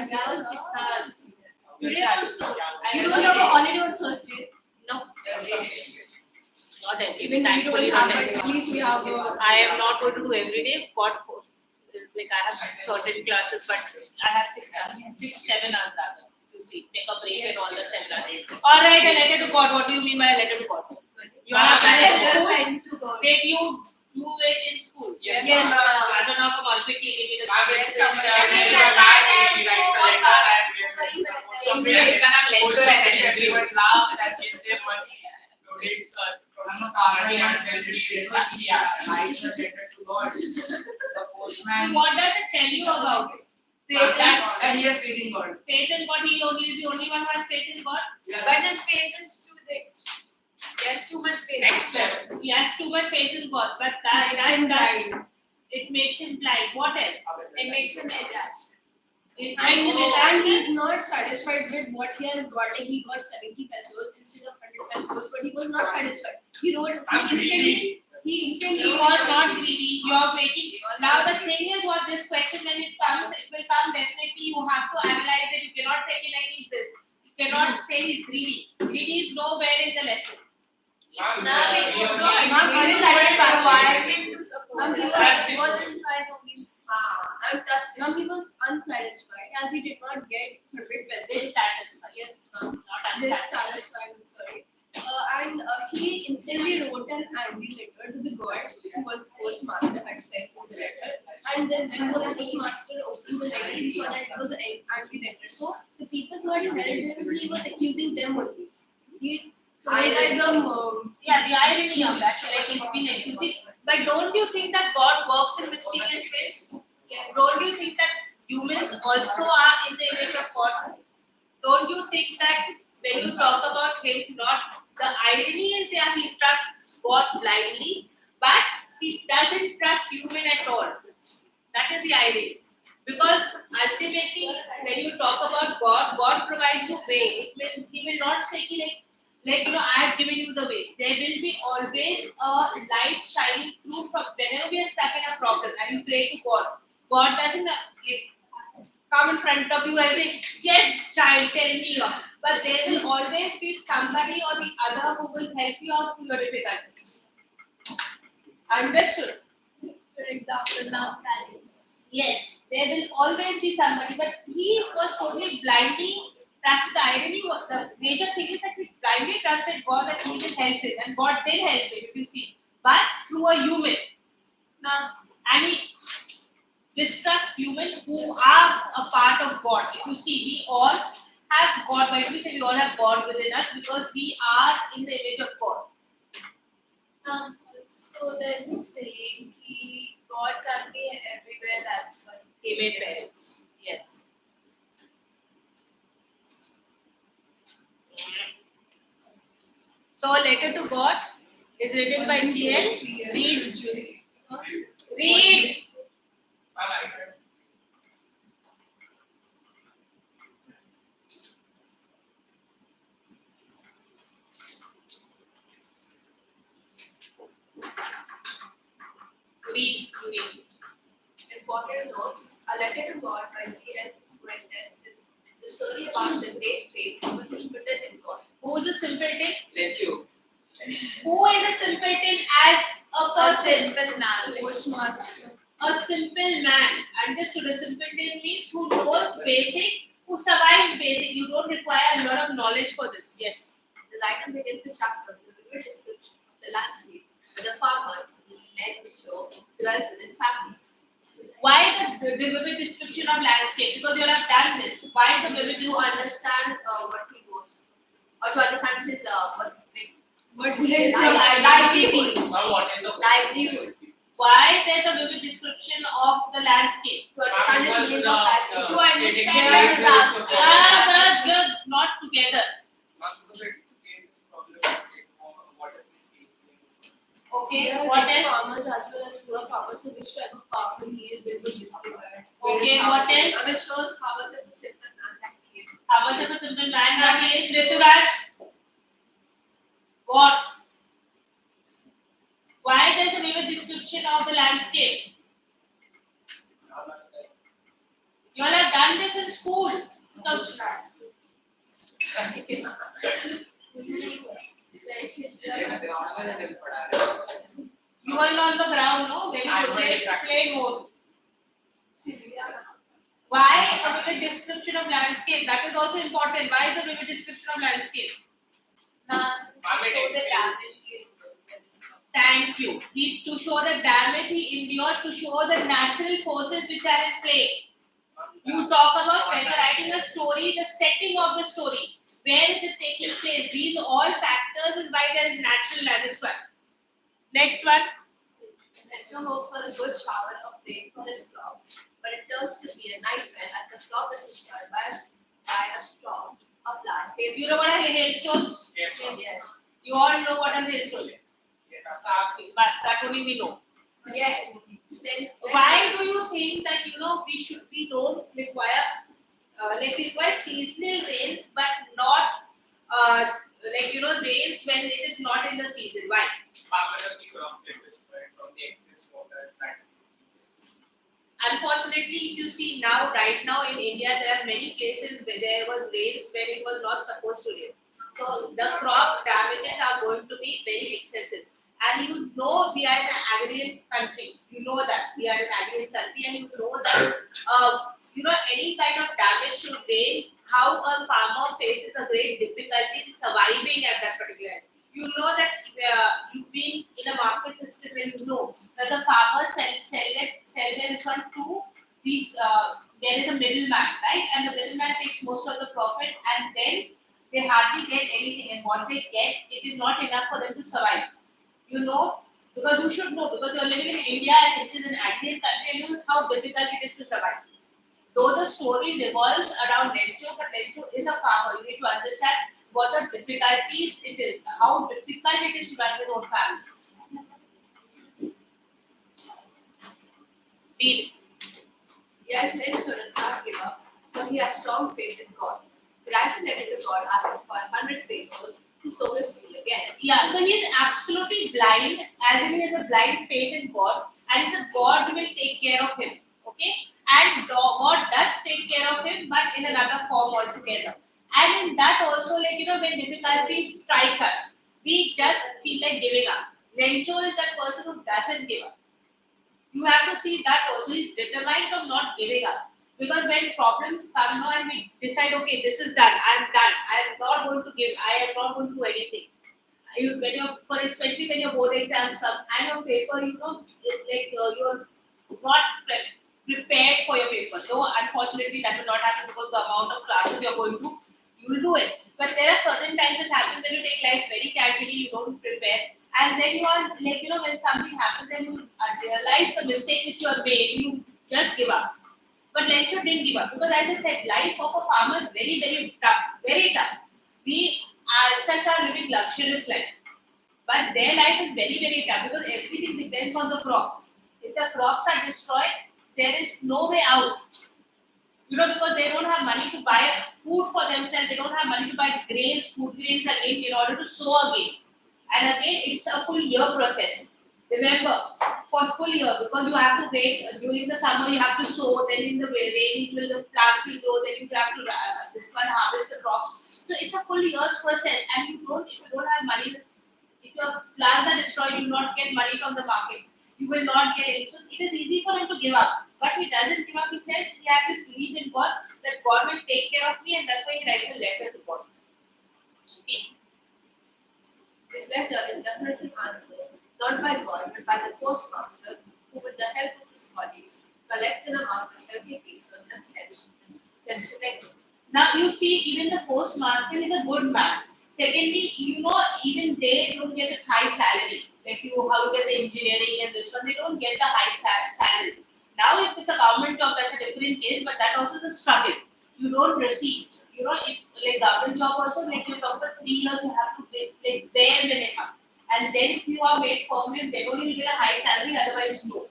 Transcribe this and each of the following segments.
6 hours. Today also. You don't have a holiday on Thursday? No. Not every Even day. we don't have, but at least we have a... I am not going to do every day. Got like I have certain classes, but I have 6 hours, 7 hours rather. You see, take a break and all the 7 hours. All right, a letter to God. What do you mean by a letter to God? You are a letter to God. Did you do it in school? Yes. I don't know how quickly give me the everyone laughs and give their money and donates What does it tell you about it? Faith in God. And he has faith in God. Faith in God, he is the only one who has faith in God. But his faith is too big. He has too much faith. Next level. He has too much faith in God, but it makes him blind. What else? It makes him irrational. It makes him And irrational. he's not satisfied with what he has got. Like he got 70 pesos instead of 100 pesos, but he was not satisfied. He instantly He was not greedy. You are waiting. Now the thing is, what this question when it comes, it will come definitely. You have to analyze it. You cannot say like he's this. You cannot say he's greedy. Greedy is nowhere in the lesson. Some people unsatisfied as he did not get 100 pesos. Dissatisfied. Yes, Not dissatisfied. I'm sorry. And he instantly wrote an angry letter to the god who was postmaster had sent him the letter. And then when the postmaster opened the letter, he saw that it was an angry letter. So the people who had helped him, he was accusing them only. He highlighted them. Yeah, the irony of that, like it's been accusing. But don't you think that God works in mysterious ways? Yes. Don't you think that humans also are in the image of God? Don't you think that when you talk about him, not the irony is there, he trusts God blindly, but he doesn't trust human at all. That is the irony. Because ultimately, when you talk about God, God provides you way. He will not say like I have given you the way. There will be always a light shining through from whenever we are stuck in a problem and you pray to God. God doesn't come in front of you and say, yes, child, tell me. But there will always be somebody or the other who will help you out through your difficulties. Understood? For example, now parents. Yes, there will always be somebody, but he was totally blindly trusted. The irony was the major thing is that he blindly trusted God that he will help him, and God did help him, if you see, but through a human. And he distrusts humans who are a part of God. If you see, we all have God. Why do we say we all have God within us? Because we are in the image of God. So there's a saying, God can be everywhere, that's why. He made parents. Yes. So a letter to God is written by GL. Read. Read. Read. Important notes. A letter to God by G.L. Fuentes is the story about the great faith of a simpleton in God. Who is a simpleton? Let you. Who is a simpleton as a person? Simple man. Postmaster. A simple man. Understood? A simpleton means who knows basic, who survives basic. You don't require a lot of knowledge for this. Yes. The writer begins the chapter with a vivid description of the landscape where the farmer, led to show, dwells with his family. Why the vivid description of landscape? Because you have done this. Why the vivid To description? understand what he goes through, or to understand his livelihood. Livelihood. Why there's a vivid description of the landscape? To understand his means of livelihood. To understand the the disaster. You're not together. Okay, what Rich else? farmers as well as poor farmers, so which type of farmer he is, they will display that. Okay, what else? Which shows how much of the simple man that he is. How much of a simple man that he is? Rituraj? What? Why there's a vivid description of the landscape? You all have done this in school. No. You are on the ground, no? Very good. Play more. Why a vivid description of landscape? That is also important. Why is the vivid description of landscape? Show the damage he endured. Thank you. He's to show the damage he endured, to show the natural forces which are in play. You talk about when you're writing a story, the setting of the story. Where is it taking place? These are all factors and why there is natural as this one. Next one. Lecture hopes for a good shower of rain for his crops, but it turns to be a nightmare as the crop is destroyed by a storm of large hailstones. You know what are hailstones? Yes. Yes. You all know what are hailstones. But that only we know. Yeah. Then Why do you think that we don't require require seasonal rains but not rains when it is not in the season? Why? From the excess water that is Unfortunately, if you see now, right now in India, there are many places where there was rains when it was not supposed to rain. So the crop damages are going to be very excessive. And you know we are an agrarian country. You know that we are an agrarian country, and you know that any kind of damage to rain, how a farmer faces a great difficulty in surviving at that particular. You know that you've been in a market system and you know that the farmers sell their result to these. There is a middleman, right? And the middleman takes most of the profit, and then they hardly get anything. And what they get, it is not enough for them to survive. You know, because you should know, because you're living in India, which is an agrarian country, and you know how difficult it is to survive. Though the story revolves around Lencho, but Lencho is a farmer. You need to understand what the difficulties it is, how difficult it is to run your own family. Read. Yet Lencho does not give up, for he has strong faith in God. He writes a letter to God asking for 100 pesos to sow his field again. Yeah, so he is absolutely blind, as in he has a blind faith in God, and he says God will take care of him. Okay, and God does take care of him, but in another form altogether. And in that also, when difficulties strike us, we just feel like giving up. Rencho is that person who doesn't give up. You have to see that also. He's determined of not giving up. Because when problems come now and we decide, okay, this is done, I'm done, I'm not going to give, I am not going to do anything. Especially when your board exams come and your paper, it's like you're not prepared for your paper. So unfortunately, that will not happen because the amount of classes you're going to, you will do it. But there are certain times that happen when you take life very casually, you don't prepare, and then you are when something happens, then you realize the mistake which you have made, you just give up. But Lencho didn't give up because, as I said, life of a farmer is very, very tough, very tough. We as such are living luxurious life, but their life is very, very tough because everything depends on the crops. If the crops are destroyed, there is no way out. Because they don't have money to buy food for themselves, they don't have money to buy grains, food grains again in order to sow again. And again, it's a full year process. Remember, for full year, because you have to wait during the summer, you have to sow, then in the rain, the plants will grow, then you have to this one harvest the crops. So it's a full year's process, and if you don't have money, if your plants are destroyed, you will not get money from the market. You will not get it. So it is easy for him to give up. But he doesn't give up. He says he has this belief in God that God will take care of me, and that's why he writes a letter to God. Okay. This letter is definitely answered not by God but by the postmaster, who, with the help of his colleagues, collects an amount of 70 pesos and sends to Lencho. Now you see, even the postmaster is a good man. Secondly, even they don't get a high salary. Like how you get the engineering and this one, they don't get the high salary. Now, if it's a government job, that's a different case, but that also is a struggle. You don't receive. If like government job also, like you talk for 3 years, you have to pay like bare minimum. And then if you are made permanent, then only you get a high salary, otherwise no.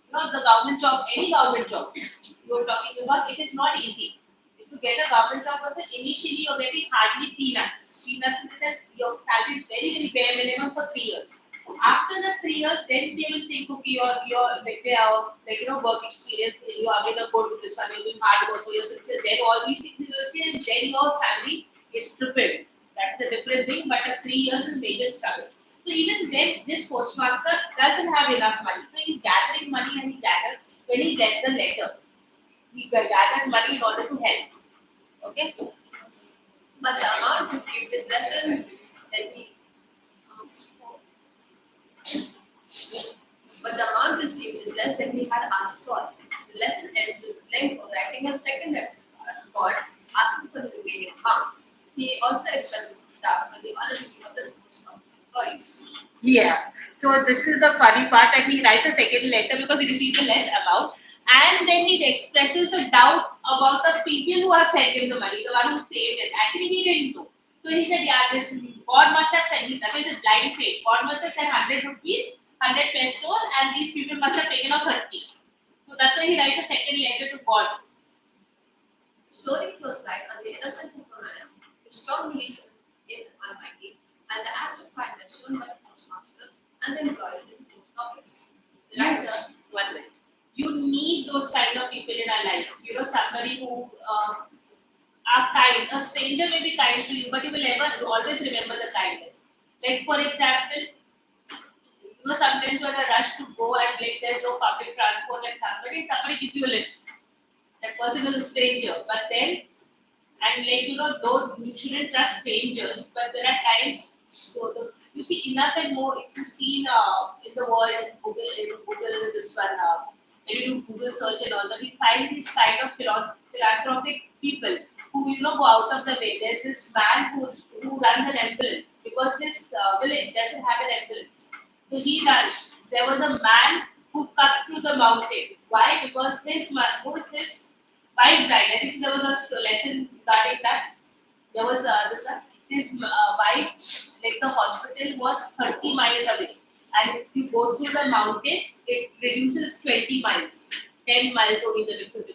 The government job, any government job you are talking about, it is not easy. If you get a government job person, initially you're getting hardly peanuts. Peanuts in the sense your salary is very, very bare minimum for 3 years. After the 3 years, then they will think, okay, your like they are like work experience, you have been a good this one, you've been hard worker, you're success. Then all these things you will see, and then your salary is tripled. That's a different thing, but a 3 years is major struggle. So even then, this postmaster doesn't have enough money. So he's gathering money and he gathered when he read the letter. He gathered money in order to help. Okay. But the amount received is less than he asked for. But the amount received is less than he had asked for. The lesson ends with Blanco writing a second letter to God asking for the remaining amount. He also expresses his doubt on the honesty of the post office employees. Yeah. So this is the funny part that he writes a second letter because he received a less amount, and then he expresses the doubt about the people who have sent him the money, the one who saved it. Actually, he didn't know. So he said, "Yeah, this God must have sent me." That is a blind faith. God must have sent 100 rupees, 100 pesos, and these people must have taken out 30. So that's why he writes a second letter to God. The story throws light on the innocence of a man, his strong belief in Almighty, and the act of kindness shown by the postmaster and the employees in the post office. The writer, One minute. You need those kind of people in our life. Somebody who are kind. A stranger may be kind to you, but you will always remember the kindness. Like for example, sometimes you're in a rush to go and like there's no public transport and somebody gives you a lift. That person is a stranger, but then and like though you shouldn't trust strangers, but there are times you see enough and more if you see in the world in Google this one when you do Google search and all that, you find these kind of philanthropic people who go out of the way. There's this man who runs an ambulance because his village doesn't have an ambulance. So he runs. There was a man who cut through the mountain. Why? Because his wife died. I think there was a lesson regarding that. There was this one. His wife, like the hospital was 30 miles away. And if you go through the mountains, it reduces 20 miles. 10 miles only the difference.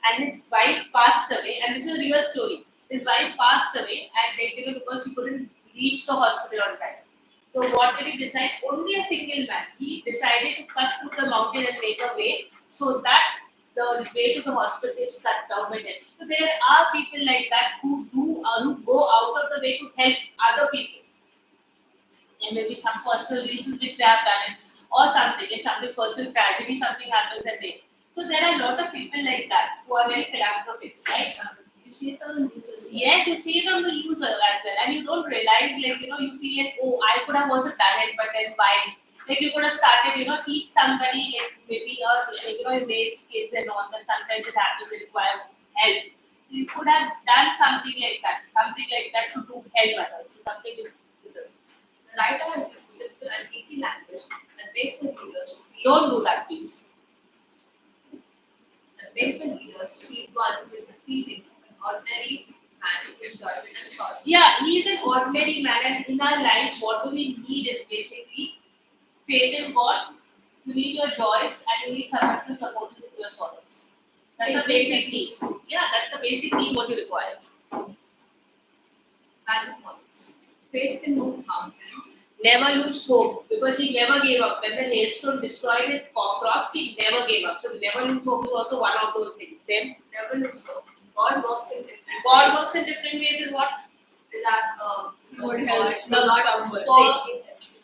And his wife passed away, and this is a real story. His wife passed away, and because he couldn't reach the hospital on time. So what did he decide? Only a single man. He decided to cut through the mountain and make a way so that the way to the hospital is cut down by them. So there are people like that who go out of the way to help other people. There may be some personal reasons which they have done it, or something like something personal tragedy, something happens and they. So there are a lot of people like that who are very philanthropists, right? you see it on the news as well. Yes, you see it on the news as well, and you don't realize, like, you feel like, oh, I could have also done it, but then why? Like, you could have started, teach somebody, like, maybe, your mates, kids, and all that. Sometimes it happens, they require help. You could have done something like that to do help others. Something is this. The writer has used a simple and easy language that makes the readers Don't do that, please. feel one with the feelings of an ordinary man who enjoys and sorrow. Yeah, he is an ordinary man, and in our life, what do we need is basically faith in God. You need your joys, and you need someone to support you with your sorrows. That's the basic needs. Yeah, that's the basic need what you require. Value points. Faith can move mountains. Never lose hope because he never gave up. When the hailstone destroyed his crops, he never gave up. So never lose hope is also one of those things. Then Never lose hope. God works in different God ways. works in different ways is what? Is that God God helps will not someone. so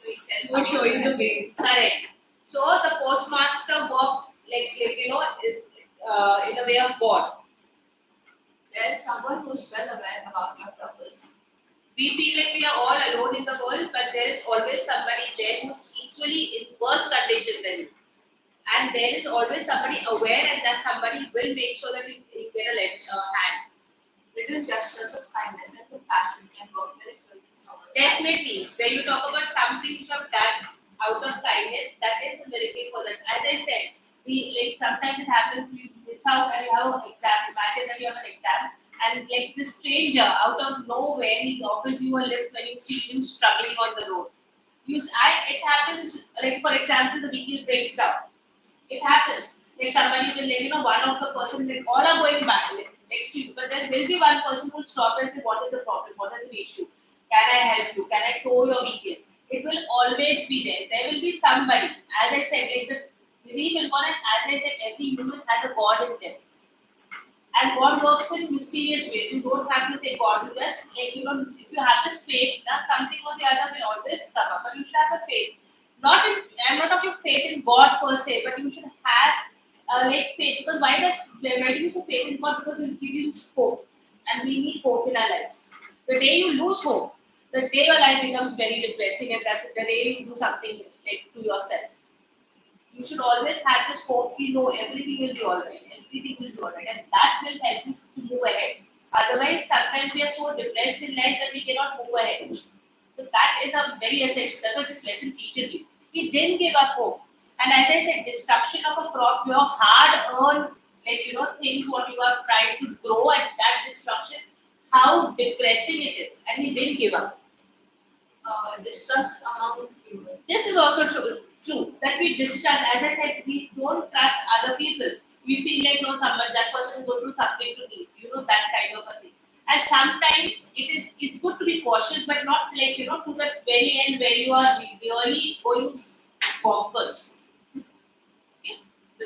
he sends We'll show someone you the way. Correct. So the postmaster worked in the way of God. There's someone who's well aware about our troubles. We feel like we are all alone in the world, but there is always somebody there who's equally in worse condition than you. And there is always somebody aware, and that somebody will make sure that you get a hand. Little gestures of kindness and compassion can work miracles in someone's life. Definitely, when you talk about something you have done out of kindness, that is a miracle for them. As I said, sometimes it happens you miss out and you have an exam. Imagine that you have an exam and like this stranger out of nowhere he offers you a lift when you see him struggling on the road. It happens like for example the vehicle breaks down. It happens. Like somebody will one of the person like all are going back next to you, but there will be one person who will stop and say, what is the problem? What is the issue? Can I help you? Can I tow your vehicle? It will always be there. There will be somebody. As I said, like the belief in God, and as I said, every human has a God in them. And God works in mysterious ways. You don't have to say God will just, like, if you have this faith, that something or the other will always come up. But you should have the faith. Not in, I'm not talking faith in God per se, but you should have like faith. Because why do you say faith in God? Because it gives you hope. And we need hope in our lives. The day you lose hope, the day your life becomes very depressing, and that's the day you do something like to yourself. You should always have this hope, you know everything will be alright, everything will be alright, and that will help you to move ahead. Otherwise, sometimes we are so depressed in life that we cannot move ahead. So that is a very essential. That's what this lesson teaches you. He didn't give up hope. And as I said, destruction of a crop, your hard-earned, things what you are trying to grow, and that destruction, how depressing it is. And he didn't give up. Distrust among humans. This is also true that we distrust. As I said, we don't trust other people. We feel like no, somebody that person is going to do something to me. That kind of a thing. And sometimes it's good to be cautious, but not like to the very end where you are really going bonkers. Okay? The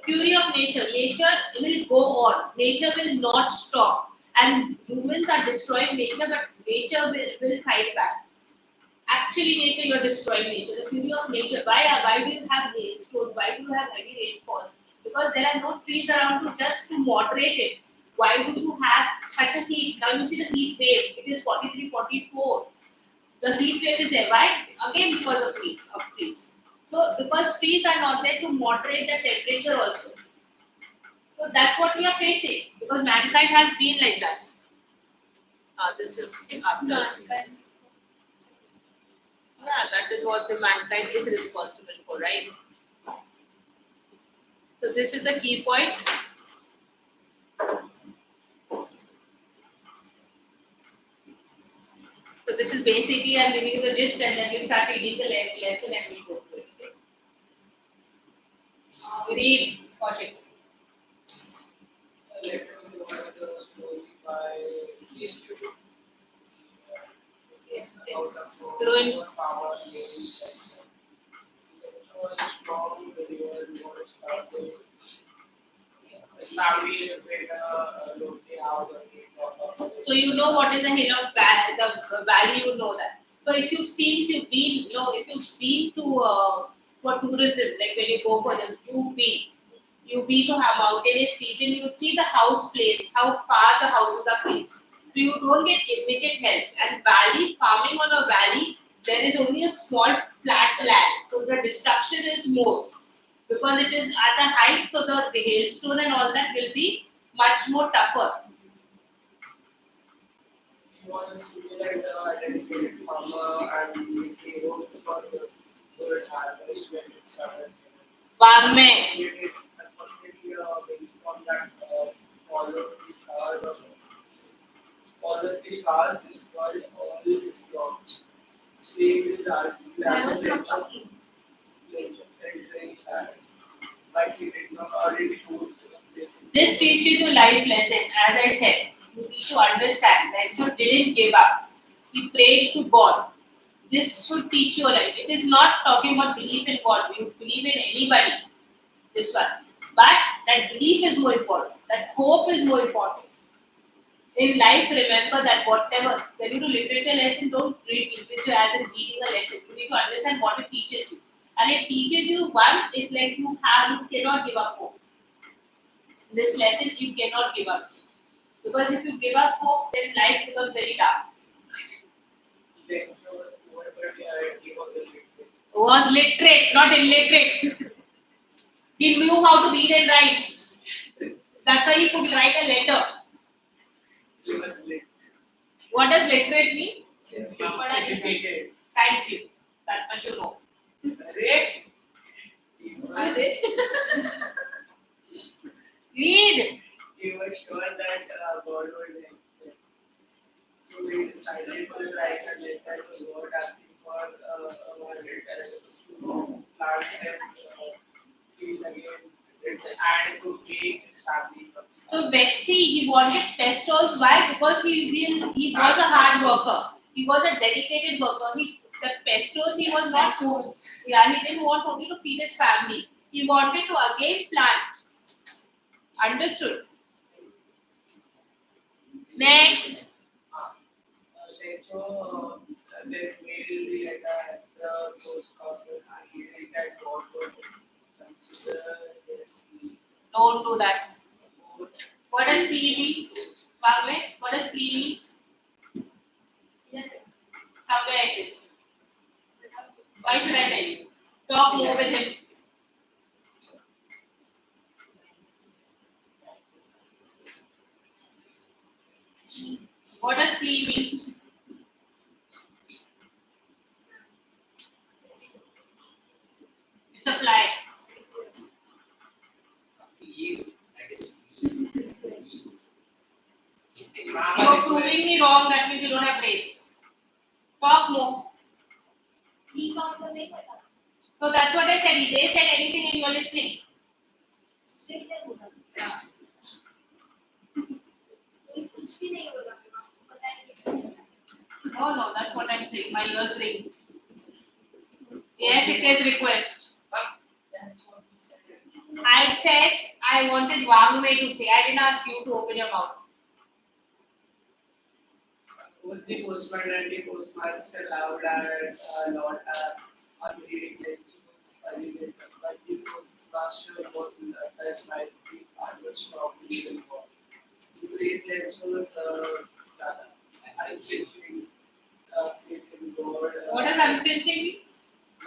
Theory of nature. Nature will go on. Nature will not stop. And humans are destroying nature, but nature will fight back. Actually, nature, you're destroying nature. The beauty of nature. Why do you have hailstones? Why do you have heavy rainfalls? Because there are no trees around to moderate it. Why do you have such a heat? Now you see the heat wave. It is 43, 44. The heat wave is there. Why? Again, because of trees. So because trees are not there to moderate the temperature also. So that's what we are facing. Because mankind has been like that. This is it's after. mankind's. Yeah, that is what the mankind is responsible for, right? So this is the key point. So this is basically I'm giving you the gist, and then you start reading the lesson and we'll go through it. Okay? Read, watch it. Later on, was the story by these people. Yes, Out it's Growing. of power, so a strong believer in what started. Establish a better locally how the needs So you know what is the hill of the valley, you know that. So if you've been to for tourism, like when you go for this, you've been to have mountainous region, you see the house placed, how far the houses are placed. So you don't get immediate help. And valley farming on a valley, there is only a small flat land, so the destruction is more because it is at a height, so the hailstone and all that will be much more tougher. was really like a dedicated farmer and he wrote for the good harvest when it started. बाद में Unfortunately, based on that, followed the stars, destroyed all his crops. Saved his never from land, talking. very sad. But he did not already choose to this teaches you life lesson. As I said, you need to understand that you didn't give up. You prayed to God. This should teach you a life. It is not talking about belief in God. You believe in anybody. This one, but that belief is more important. That hope is more important. In life, remember that whatever when you do literature lesson, don't read literature as in reading a lesson. You need to understand what it teaches you, and it teaches you one. It's like you cannot give up hope. In this lesson, you cannot give up because if you give up hope, then life becomes very dark. the was poor, but he was illiterate. Was literate, not illiterate. He knew how to read and write. That's why he could write a letter. He was late. What does literate mean? Educated. Thank you. That much you know. Correct. He Are was, they? Read. he was sure that God would help him. So he decided to write a letter to God asking for a visit to plant his field again and to make his family succeed. So Betsy, he wanted pestals. Why? Because he was a hard worker. He was a dedicated worker. the pesos he was not. Yeah, he didn't want only to feed his family. He wanted to again plant. Understood? Next. So, let me be at the post office. I think that God would consider this. Don't do that. What does free means? Bhagwat, what does free means? Somewhere it is. Why should I tell you? Talk more with him. What does free means? It's a fly. You're proving me wrong, that means you don't have brains. Talk more. So that's what I said. They said anything and you're listening. Yeah. No, that's what I'm saying. My ears ring. Yes, it is request. I said I wanted Wang Wei to say. I didn't ask you to open your mouth. Both the postman and the postmaster allowed a lot of unreading lectures, but the postmaster was touched by the farmers properly involved. The great lectures, unchanging faith in God. What does unflinching mean? A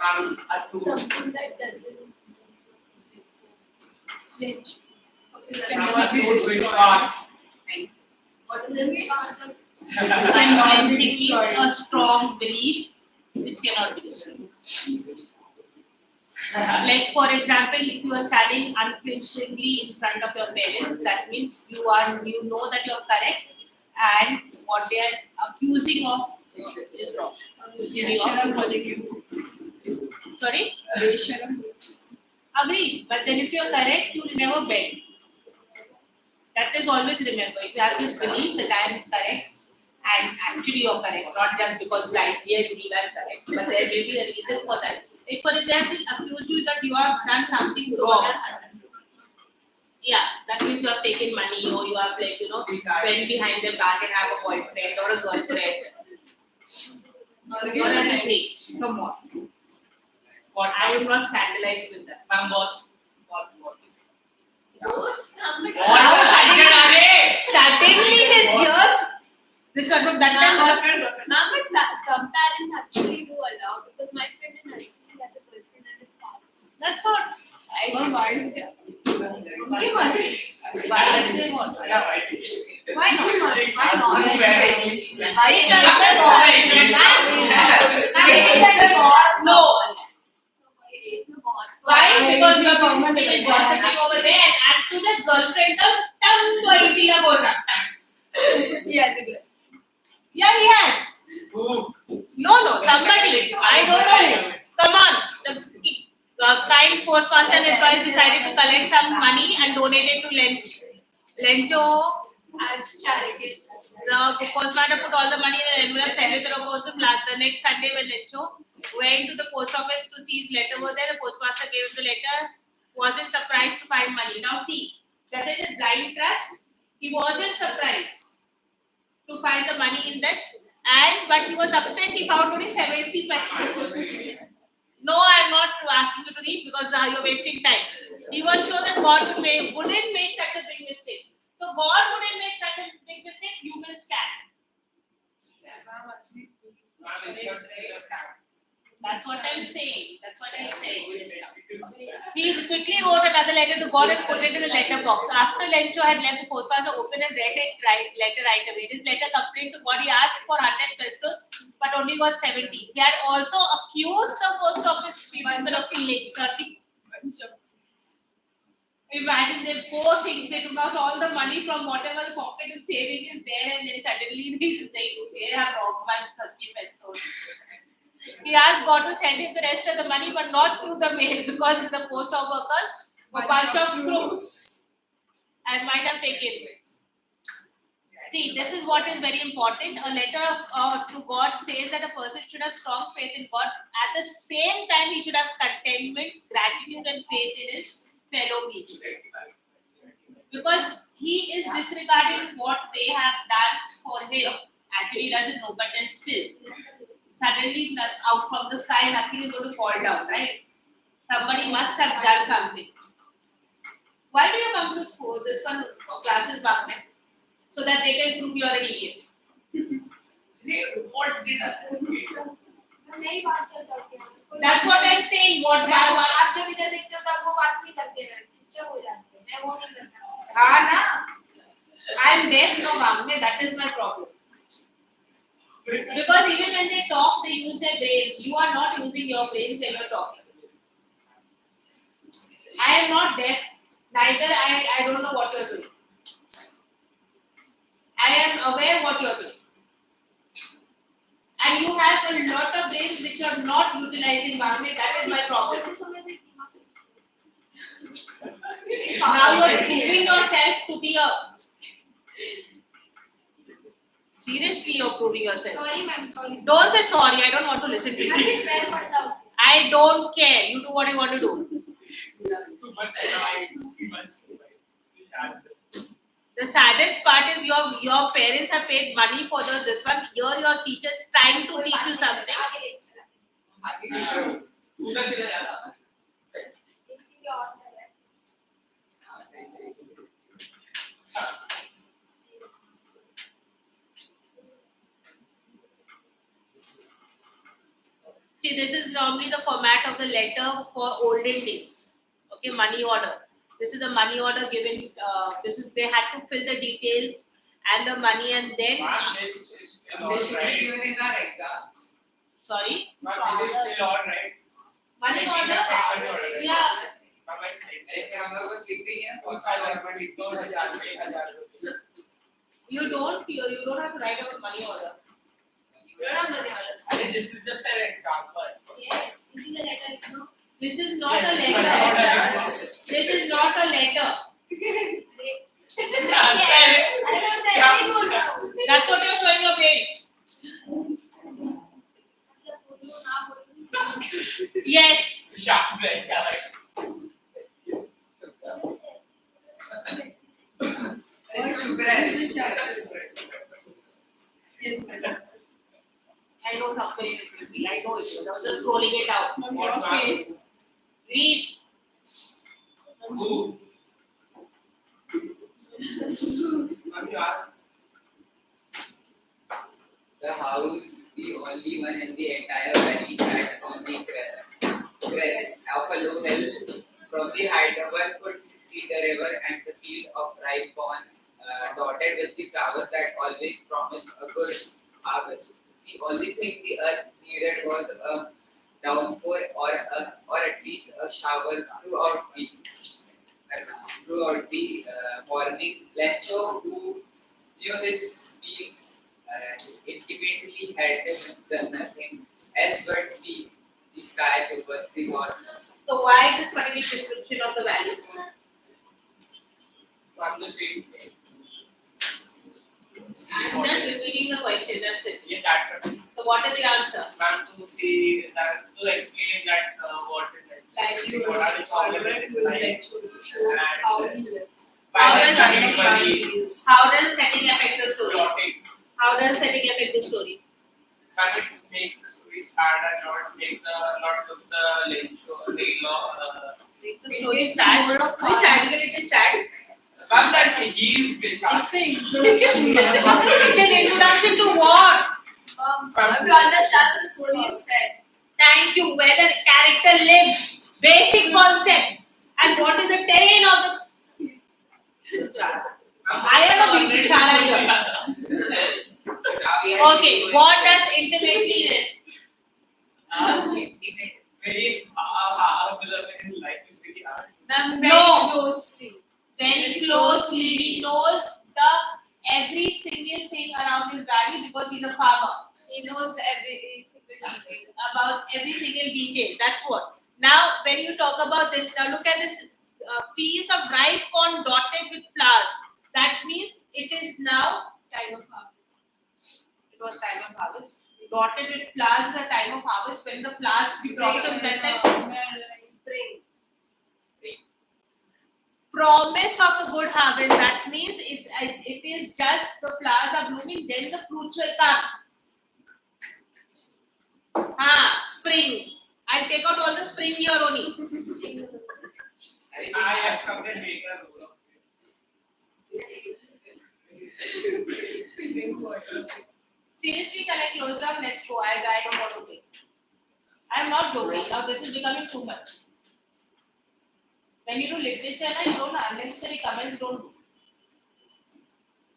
tool. Something that doesn't flinch. What is it? Unflinching means a strong belief which cannot be destroyed. Like for example, if you are standing unflinchingly in front of your parents, that means you know that you are correct and what they are accusing of is wrong. Sorry? Agree. But then if you are correct, you will never bend. That is always remember. If you have this belief that I am correct and actually you are correct, not just because blindly I believe I am correct, but there may be a reason for that. If for example accuse you that you have done something wrong, yeah, that means you have taken money or you have went behind their back and have a boyfriend or a girlfriend. Or a message. Come on. What? I am not scandalized with that. Ma'am, what? Suddenly his ears. This one from that time. But some parents actually do allow because my friend in ICC has a girlfriend and his parents. That's all. Why not? Why? Because you are comfortable gossiping over there, and as soon as girlfriend comes, yeah, he has. No, somebody. I don't know. Come on. The kind postmaster and employees decided to collect some money and donate it to Lencho As charity. The postmaster put all the money in an envelope, sent it to the post. The next Sunday, when Lencho went to the post office to see if letter was there, the postmaster gave him the letter. Wasn't surprised to find money. Now see, that is a blind trust. He wasn't surprised to find the money in that, but he was upset. He found only 70 pesos. No, I am not asking you to read because you're wasting time. He was sure that God wouldn't make such a big mistake. So God wouldn't make such a big mistake. Humans can. That's what I'm saying. He quickly wrote another letter to God and put it in the letter box. After Lencho had left, the postmaster opened and read it letter right away. His letter complained to God. He asked for 100 pesos, but only got 70. He had also accused the post office people of stealing. Imagine they poor things. They took out all the money from whatever pocket and saving is there, and then suddenly they have robbed 130 pesos. He asked God to send him the rest of the money, but not through the mail because the post office workers were a bunch of crooks and might have taken it. See, this is what is very important. A letter to God says that a person should have strong faith in God. At the same time, he should have contentment, gratitude, and faith in his fellow beings. Because he is disregarding what they have done for him. Actually, he doesn't know, but then still, suddenly out from the sky, nothing is going to fall down, right? Somebody must have done something. Why do you come to school? This one classes back then, so that they can prove you are an idiot. What did मैं नहीं बात करता हूँ। That's what I'm saying. What आप जब इधर देखते हो तब वो बात नहीं करते हैं, चुपचाप हो जाते हैं। मैं वो नहीं करता। हाँ ना? I'm deaf no Bangme. That is my problem. Because even when they talk, they use their brains. You are not using your brains when you're talking. I am not deaf. Neither I don't know what you're doing. I am aware what you're doing. And you have a lot of brains which are not utilizing Bangme. That is my problem. Now you are proving yourself to be a. Seriously, you're proving yourself. Sorry, ma'am. Sorry. Don't say sorry. I don't want to listen to you. पैर पड़ता हूँ। I don't care. You do what you want to do. too much time? The saddest part is your parents have paid money for this one. Here your teachers trying to teach you something. उधर चला जाता इसीलिए और कर रहा है। See, this is normally the format of the letter for olden days. Okay, money order. This is the money order given. This is they had to fill the details and the money, and then. This is still This should be alright. given in our exams. Sorry, This is still alright. money order. Money order. Yeah. मैं सही अरे फिर हम लोग बस लिख देंगे ना, और हजार नॉर्मल लिख दो। 2000 से 1000 रुपए You don't have to write out a money order. You don't have money order. I mean, this is just an example. Yes, this is a letter, you know. This is not a Yes, letter. money This is not a letter. अरे मैं उसे ऐसे ही बोल रहा हूँ। That's what you're showing your grades. मतलब बोलो ना बोलो। Yes. Sharp right, yeah, right. अरे चुप रहे। I know something. I know it. I was just scrolling it out. What page? Read. Who? The house, the only one in the entire valley, sat on the crest of a low hill. From the height, one could see the river and the field of ripe corn, dotted with the flowers that always promised a good harvest. The only thing the earth needed was a downpour or at least a shower throughout the morning. Lecho, who knew his fields intimately, had done nothing else but see the sky towards the north. So why this particular description of the valley? I'm the same thing. I'm just repeating the question. That's it. Yeah, that's it. So what is the answer? Ma'am, to see that, to explain that what is it, what are the problems in life, and How by does studying setting- How does setting affect the story? plotting, How does setting affect the story? and it makes the story sad and not look the Make the story sad. Which angle it is sad? Ma'am, that he's bitch. It's an introduction. It's an introduction to what? To understand the story is said. Thank you. Where the character lives. Basic concept. And what is the terrain of the. I am a big chala here. Now we are Okay. going What to- does intimately mean? Intimate. Very hard, his life is very hard. No. Closely. Very closely. He knows every single thing around his valley because he's a farmer. He knows every single detail about every single detail. That's what. Now, when you talk about this, now look at this fields of ripe corn dotted with flowers. That means it is now Time of harvest. It was time of harvest. Dotted with flowers is the time of harvest when the flowers blossom that time. Spring. Promise of a good harvest. That means it is just the flowers are blooming, then the fruits will come. Spring. I'll take out all the spring here only. I have come and make a rule of Seriously, shall I close down? Let's go. I don't want to take. I'm not joking. Now this is becoming too much. When you do literature, you don't unnecessary comments. Don't do.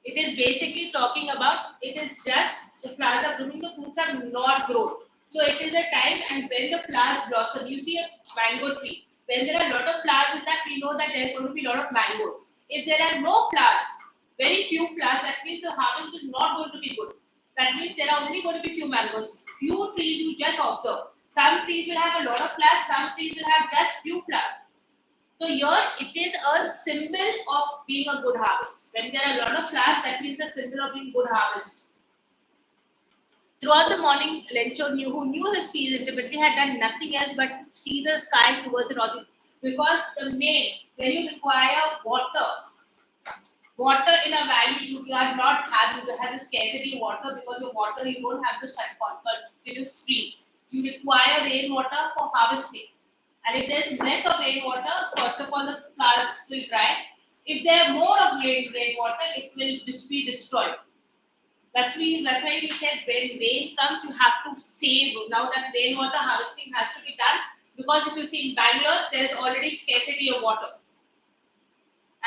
It is basically talking about. It is just the flowers are blooming. The fruits are not grown. So it is a time and when the flowers blossom. You see a mango tree. When there are a lot of flowers in that, we know that there is going to be a lot of mangoes. If there are no flowers, very few flowers, that means the harvest is not going to be good. That means there are only going to be few mangoes. Few trees you just observe. Some trees will have a lot of flowers, some trees will have just few flowers. So here it is a symbol of being a good harvest. When there are a lot of flowers, that means the symbol of being good harvest. Throughout the morning, Lencho who knew his field intimately, had done nothing else but see the sky towards the north. Because the main, when you require water in a valley, you are not have the scarcity of water because your water you don't have the such continuous streams. You require rainwater for harvesting. And if there is less of rainwater, first of all the plants will dry. If there are more of rainwater, it will be destroyed. That's why we said when rain comes, you have to save. Now that rainwater harvesting has to be done because if you see in Bangalore, there is already scarcity of water.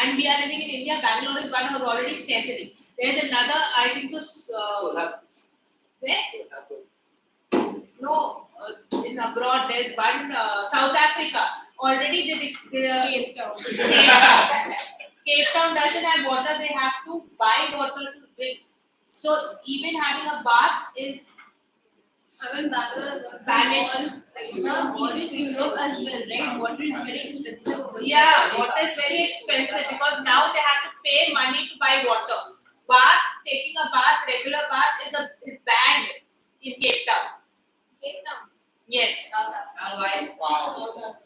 And we are living in India. Bangalore is one who already scarcity. There is another, I think so. Where? No, in abroad there is one South Africa. Already Cape Town. Cape Town doesn't have water. They have to buy water to drink. So even having a bath is Bangalore vanished. Even Europe as well, right? Water is very expensive. Yeah, water is very expensive because now they have to pay money to buy water. Taking a bath, regular bath is banned in Cape Town. Cape Town. Yes. Why? Wow.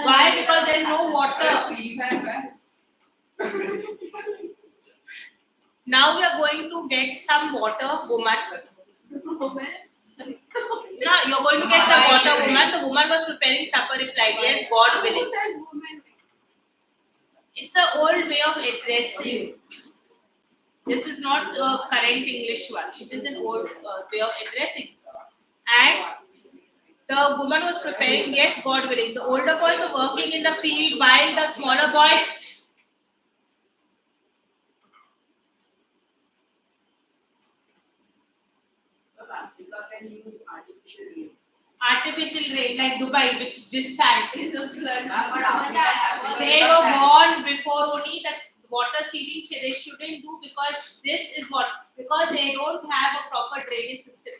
Why? Because there is no water. Now we are going to get some water, woman. No, you're going to get some water, woman. The woman was preparing supper. Replied, yes, God willing. Who says woman? It's an old way of addressing. This is not a current English one. It is an old way of addressing. And the woman was preparing, yes, God willing. The older boys were working in the field while the smaller boys. Africa can use artificial rain. Artificial rain, like Dubai, which just sank. Is a flood. They were warned before only that water seeding they shouldn't do because this is what because they don't have a proper drainage system,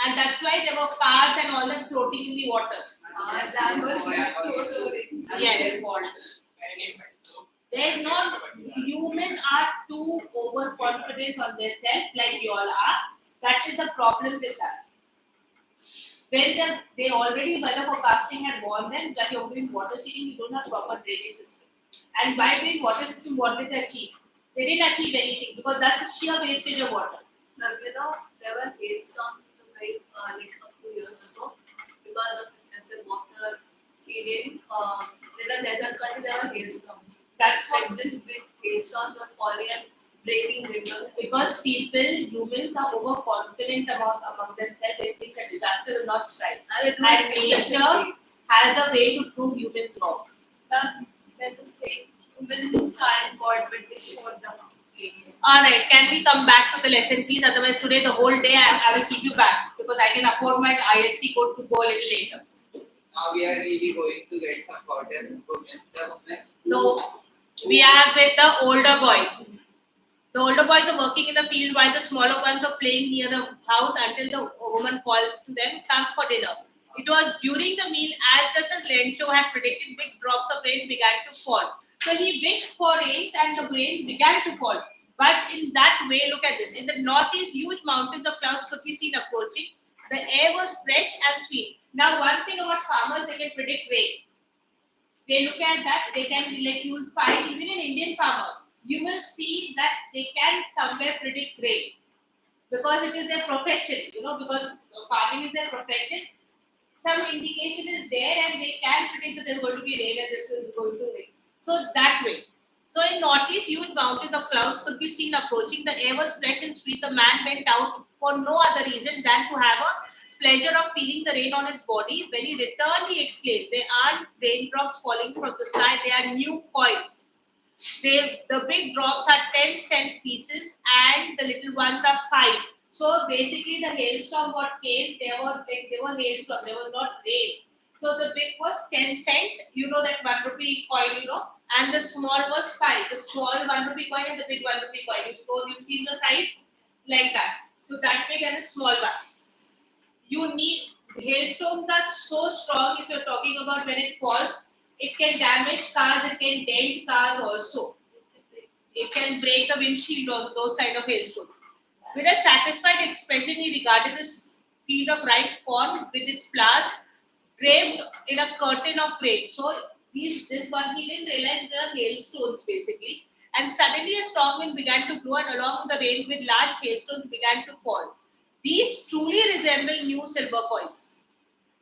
and that's why there were cars and all that floating in the water. Yes, there is not human are too overconfident on themselves like you all are. That is the problem with that. When they already weather forecasting had warned them that you're doing water seeding, you don't have proper drainage system. And by doing water system, what did they achieve? They didn't achieve anything because that's sheer wastage of water. Now, there were hailstorms in Dubai like a few years ago because of excessive water seeding. In the desert country, there were hailstorms. That's what Like this big hailstorms were falling and breaking windows. because humans are overconfident among themselves. They think a disaster will not strike. And nature has a way to prove humans wrong. There's a saying, humans aren't God, but they showed them place. Alright, can we come back to the lesson please? Otherwise today the whole day I will keep you back because I can afford my ISC code to go a little later. Now we are really going to get some water from the woman. So we are with the older boys. The older boys are working in the field while the smaller ones are playing near the house until the woman called to them, come for dinner. It was during the meal, as just as Lencho had predicted, big drops of rain began to fall. So he wished for rain and the rain began to fall. But in that way, look at this. In the northeast, huge mountains of clouds could be seen approaching. The air was fresh and sweet. Now, one thing about farmers, they can predict rain. They look at that, they can, like, you will find even an Indian farmer, you will see that they can somewhere predict rain because it is their profession, because farming is their profession. Some indication is there and they can predict that there's going to be rain and this is going to rain. So that way. So in northeast, huge mountains of clouds could be seen approaching. The air was fresh and sweet. The man went out for no other reason than to have a pleasure of feeling the rain on his body. When he returned, he exclaimed, "They aren't raindrops falling from the sky, they are new coins. The big drops are 10-cent pieces and the little ones are 5." So basically the hailstorm what came, they were hailstorm, they were not rains. So the big was 10 cent, that 1 rupee coin, and the small was 5. The small 1 rupee coin and the big 1 rupee coin. So you've seen the size like that. So that big and a small one. You need hailstorms are so strong if you're talking about when it falls, it can damage cars, it can dent cars also. It can break the windshield also, those kind of hailstones. With a satisfied expression, he regarded the field of ripe corn with its flowers draped in a curtain of rain. So this one he didn't realize the hailstones basically. And suddenly a strong wind began to blow, and along with the rain, with large hailstones began to fall. These truly resemble new silver coins.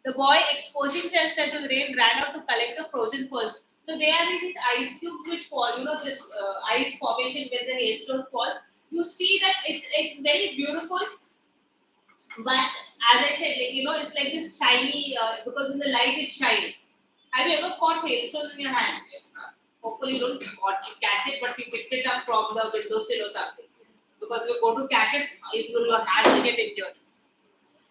The boy, exposing himself to the rain, ran out to collect the frozen pearls. So they are these ice cubes which fall. This ice formation where the hailstones fall. You see that it's very beautiful, but as I said, it's like this shiny because in the light it shines. Have you ever caught hailstones in your hand? Yes, ma'am. Hopefully, you don't catch it, but you picked it up from the windowsill or something. Because you go to catch it, your hand will get injured.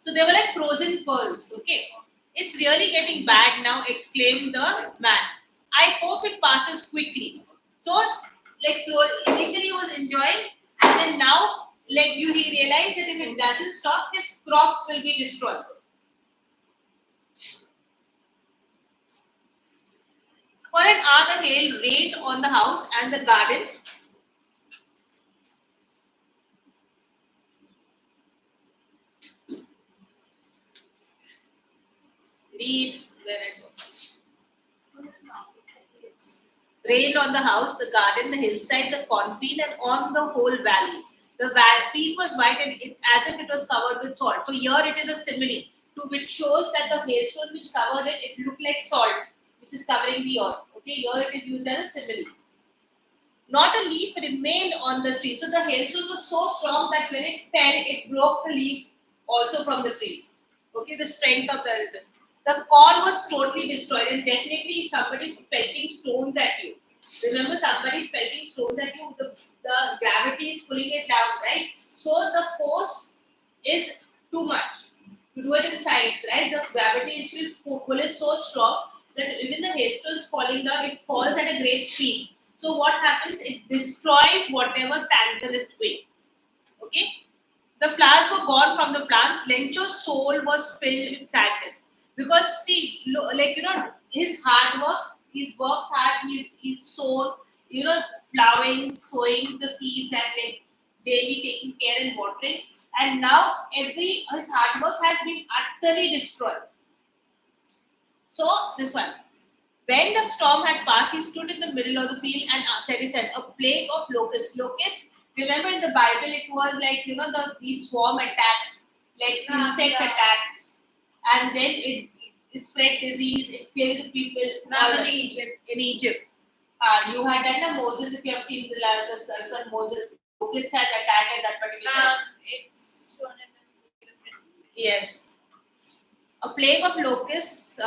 So they were like frozen pearls. Okay, it's really getting bad now, exclaimed the man. I hope it passes quickly. So, like, slowly, initially he was enjoying, and then now, like, he realized that if it doesn't stop, his crops will be destroyed. For an hour, the hail rained on the house and the garden. Read where I go. Rained on the house, the garden, the hillside, the cornfield, and on the whole valley. The field was white and as if it was covered with salt. So here it is a simile to which shows that the hailstone which covered it, it looked like salt, which is covering the earth. Okay, here it is used as a simile. Not a leaf remained on the tree. So the hailstone was so strong that when it fell, it broke the leaves also from the trees. Okay, the strength of the corn was totally destroyed, and definitely if somebody is pelting stones at you, remember somebody is pelting stones at you, the gravity is pulling it down, right? So the force is too much. You do it in science, right? The gravity pull is so strong that even the hailstones falling down, it falls at a great speed. So what happens? It destroys whatever stands in its way. Okay. The flowers were gone from the plants. Lencho's soul was filled with sadness because see, like his hard work, he's worked hard, he's sown, plowing, sowing the seeds, and like daily taking care and watering, and now his hard work has been utterly destroyed. So this one. When the storm had passed, he stood in the middle of the field and said, "A plague of locusts." Locusts, remember in the Bible, it was like, these swarm attacks, like insects attacks, and then it spread disease, it killed people. Now in Egypt. In Egypt. You had done the Moses, if you have seen the son Moses, locust had attacked at that particular time. It's shown in the difference. Yes. A plague of locusts.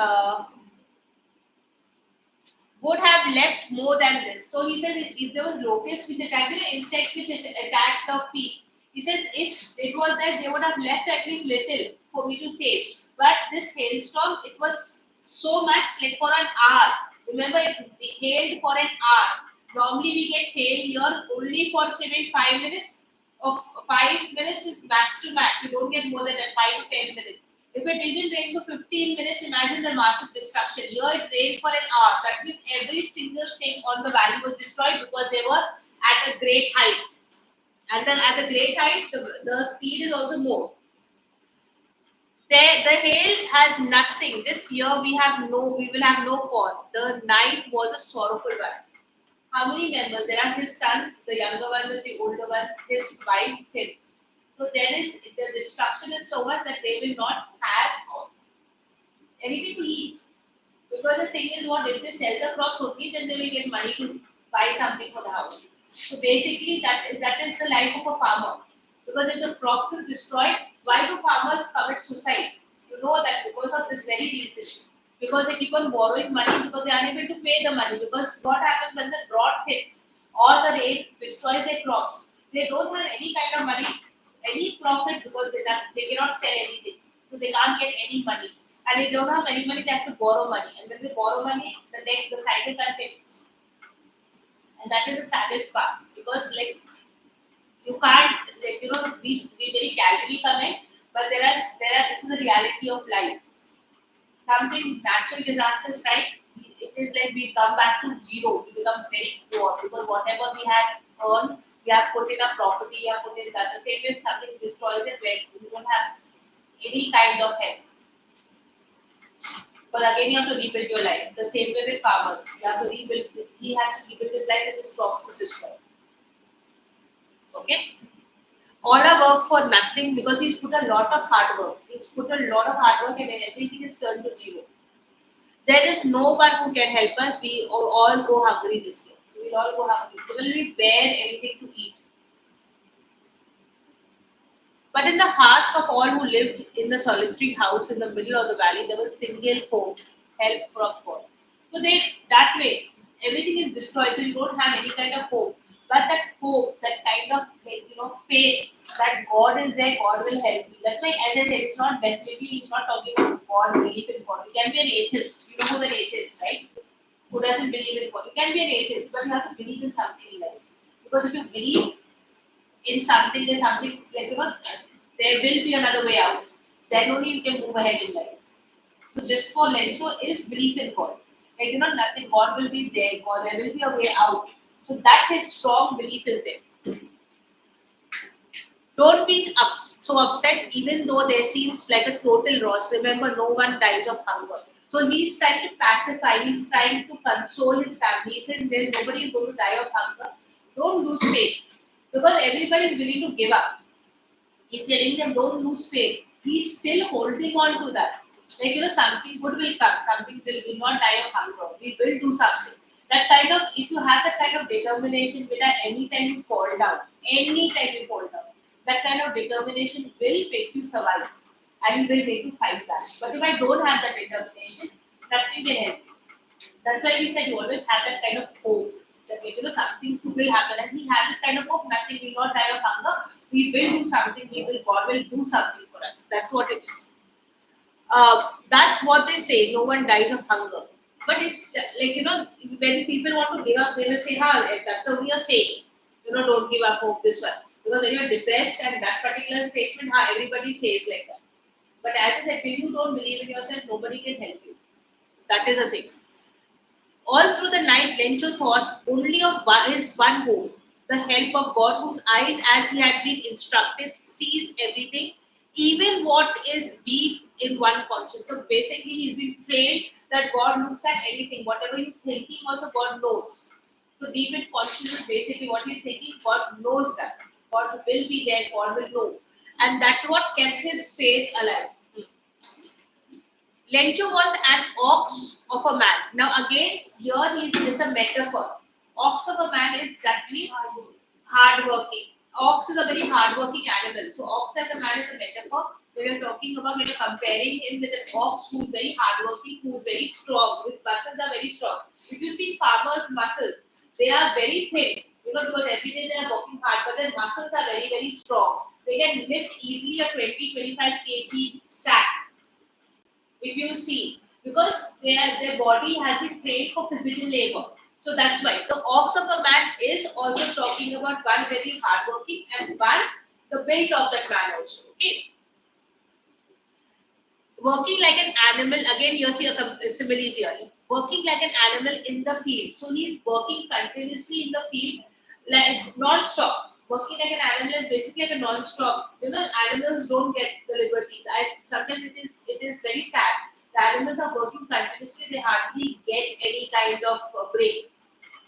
Would have left more than this. So he said if there was locusts which attacked, insects which attacked the peas, he says if it was that they would have left at least little for me to save. But this hailstorm, it was so much, like for an hour. Remember, it hailed for an hour. Normally we get hail here only for say maybe 5 minutes. Of 5 minutes is max to max. You don't get more than that 5 to 10 minutes. If it didn't rain for 15 minutes, imagine the massive destruction. Here it rained for an hour. That means every single thing on the valley was destroyed because they were at a great height. And then at the great height, the speed is also more. There, the hail has nothing. This year we will have no corn. The night was a sorrowful one. How many members? There are his sons, the younger ones and the older ones, his wife, him. So the destruction is so much that they will not have anything to eat. Because the thing is what, if they sell the crops only, then they will get money to buy something for the house. So basically that is the life of a farmer. Because if the crops are destroyed, why do farmers commit suicide? You know that because of this very reason. Because they keep on borrowing money because they are unable to pay the money. Because what happens when the drought hits or the rain destroys their crops? They don't have any kind of money, any profit because they cannot sell anything. So they can't get any money. And if they don't have any money, they have to borrow money. And when they borrow money, the cycle continues. And that is the saddest part. Because like you can't we very casually comment, but this is the reality of life. Something natural disasters, right? It is like we come back to zero. We become very poor because whatever we had earned, we have put in a property, we have put in that. The same way if something destroys it, where you don't have any kind of help. But again, you have to rebuild your life. The same way with farmers, you have to rebuild. He has to rebuild his life if his crops are destroyed. Okay. All our work for nothing because he's put a lot of hard work. He's put a lot of hard work and then everything is turned to zero. There is no one who can help us. We all go hungry this year. So we'll all go hungry. There will be bare anything to eat. But in the hearts of all who lived in the solitary house in the middle of the valley, there was single hope, help from God. So that way, everything is destroyed, so you don't have any kind of hope. But that hope, that kind of faith that God is there, God will help you. That's why, as I said, it's not definitely, he's not talking about God, belief in God. You can be an atheist. You know who the atheist, right? Who doesn't believe in God. You can be an atheist, but you have to believe in something in life. Because if you believe in something, there's something there will be another way out. Then only you can move ahead in life. So this for Lenko is belief in God. Like nothing. God will be there. God, there will be a way out. So that is strong belief is there. Don't be so upset, even though there seems like a total loss. Remember, no one dies of hunger. So he's trying to pacify. He's trying to console his family. He said, "There's nobody going to die of hunger. Don't lose faith, because everybody is willing to give up." He's telling them, don't lose faith. He's still holding on to that. Like, something good will come, something will not die of hunger. We will do something. That kind of, if you have that kind of determination, without any time you fall down, that kind of determination will make you survive and will make you fight back. But if I don't have that determination, nothing can help you. That's why we said you always have that kind of hope that something will happen, and he has this kind of hope. Nothing will not die of hunger. We will do something. God will do something for us. That's what it is. That's what they say. No one dies of hunger. But it's like when people want to give up, they will say, "Ha, that's only a saying. Don't give up hope." This one, because when you're depressed and that particular statement, everybody says like that. But as I said, till you don't believe in yourself, nobody can help you. That is the thing. All through the night, Lencho thought only of his one hope, the help of God, whose eyes, as he had been instructed, sees everything, even what is deep in one conscience. So basically, he's been trained that God looks at anything, whatever you're thinking, also God knows. So deep in conscience is basically what he's thinking, God knows that. God will be there, God will know. And that's what kept his faith alive. Lencho was an ox of a man. Now again, here it's a metaphor. Ox of a man is that means hardworking. Ox is a very hardworking animal. So ox as a man is a metaphor. When you're talking about, when you're comparing him with an ox who's very hardworking, who's very strong. His muscles are very strong. If you see farmers' muscles, they are very thin. Because every day they are working hard, but their muscles are very, very strong. They can lift easily a 20-25 kg sack. If you see, because their body has been trained for physical labor. So that's why the ox of a man is also talking about one very hardworking and one the build of that man also. Okay. Working like an animal, again you see a simile here. Working like an animal in the field. So he's working continuously in the field, like non-stop. Working like an animal is basically like a non-stop. Animals don't get the liberty. Sometimes it is very sad. The animals are working continuously. They hardly get any kind of break.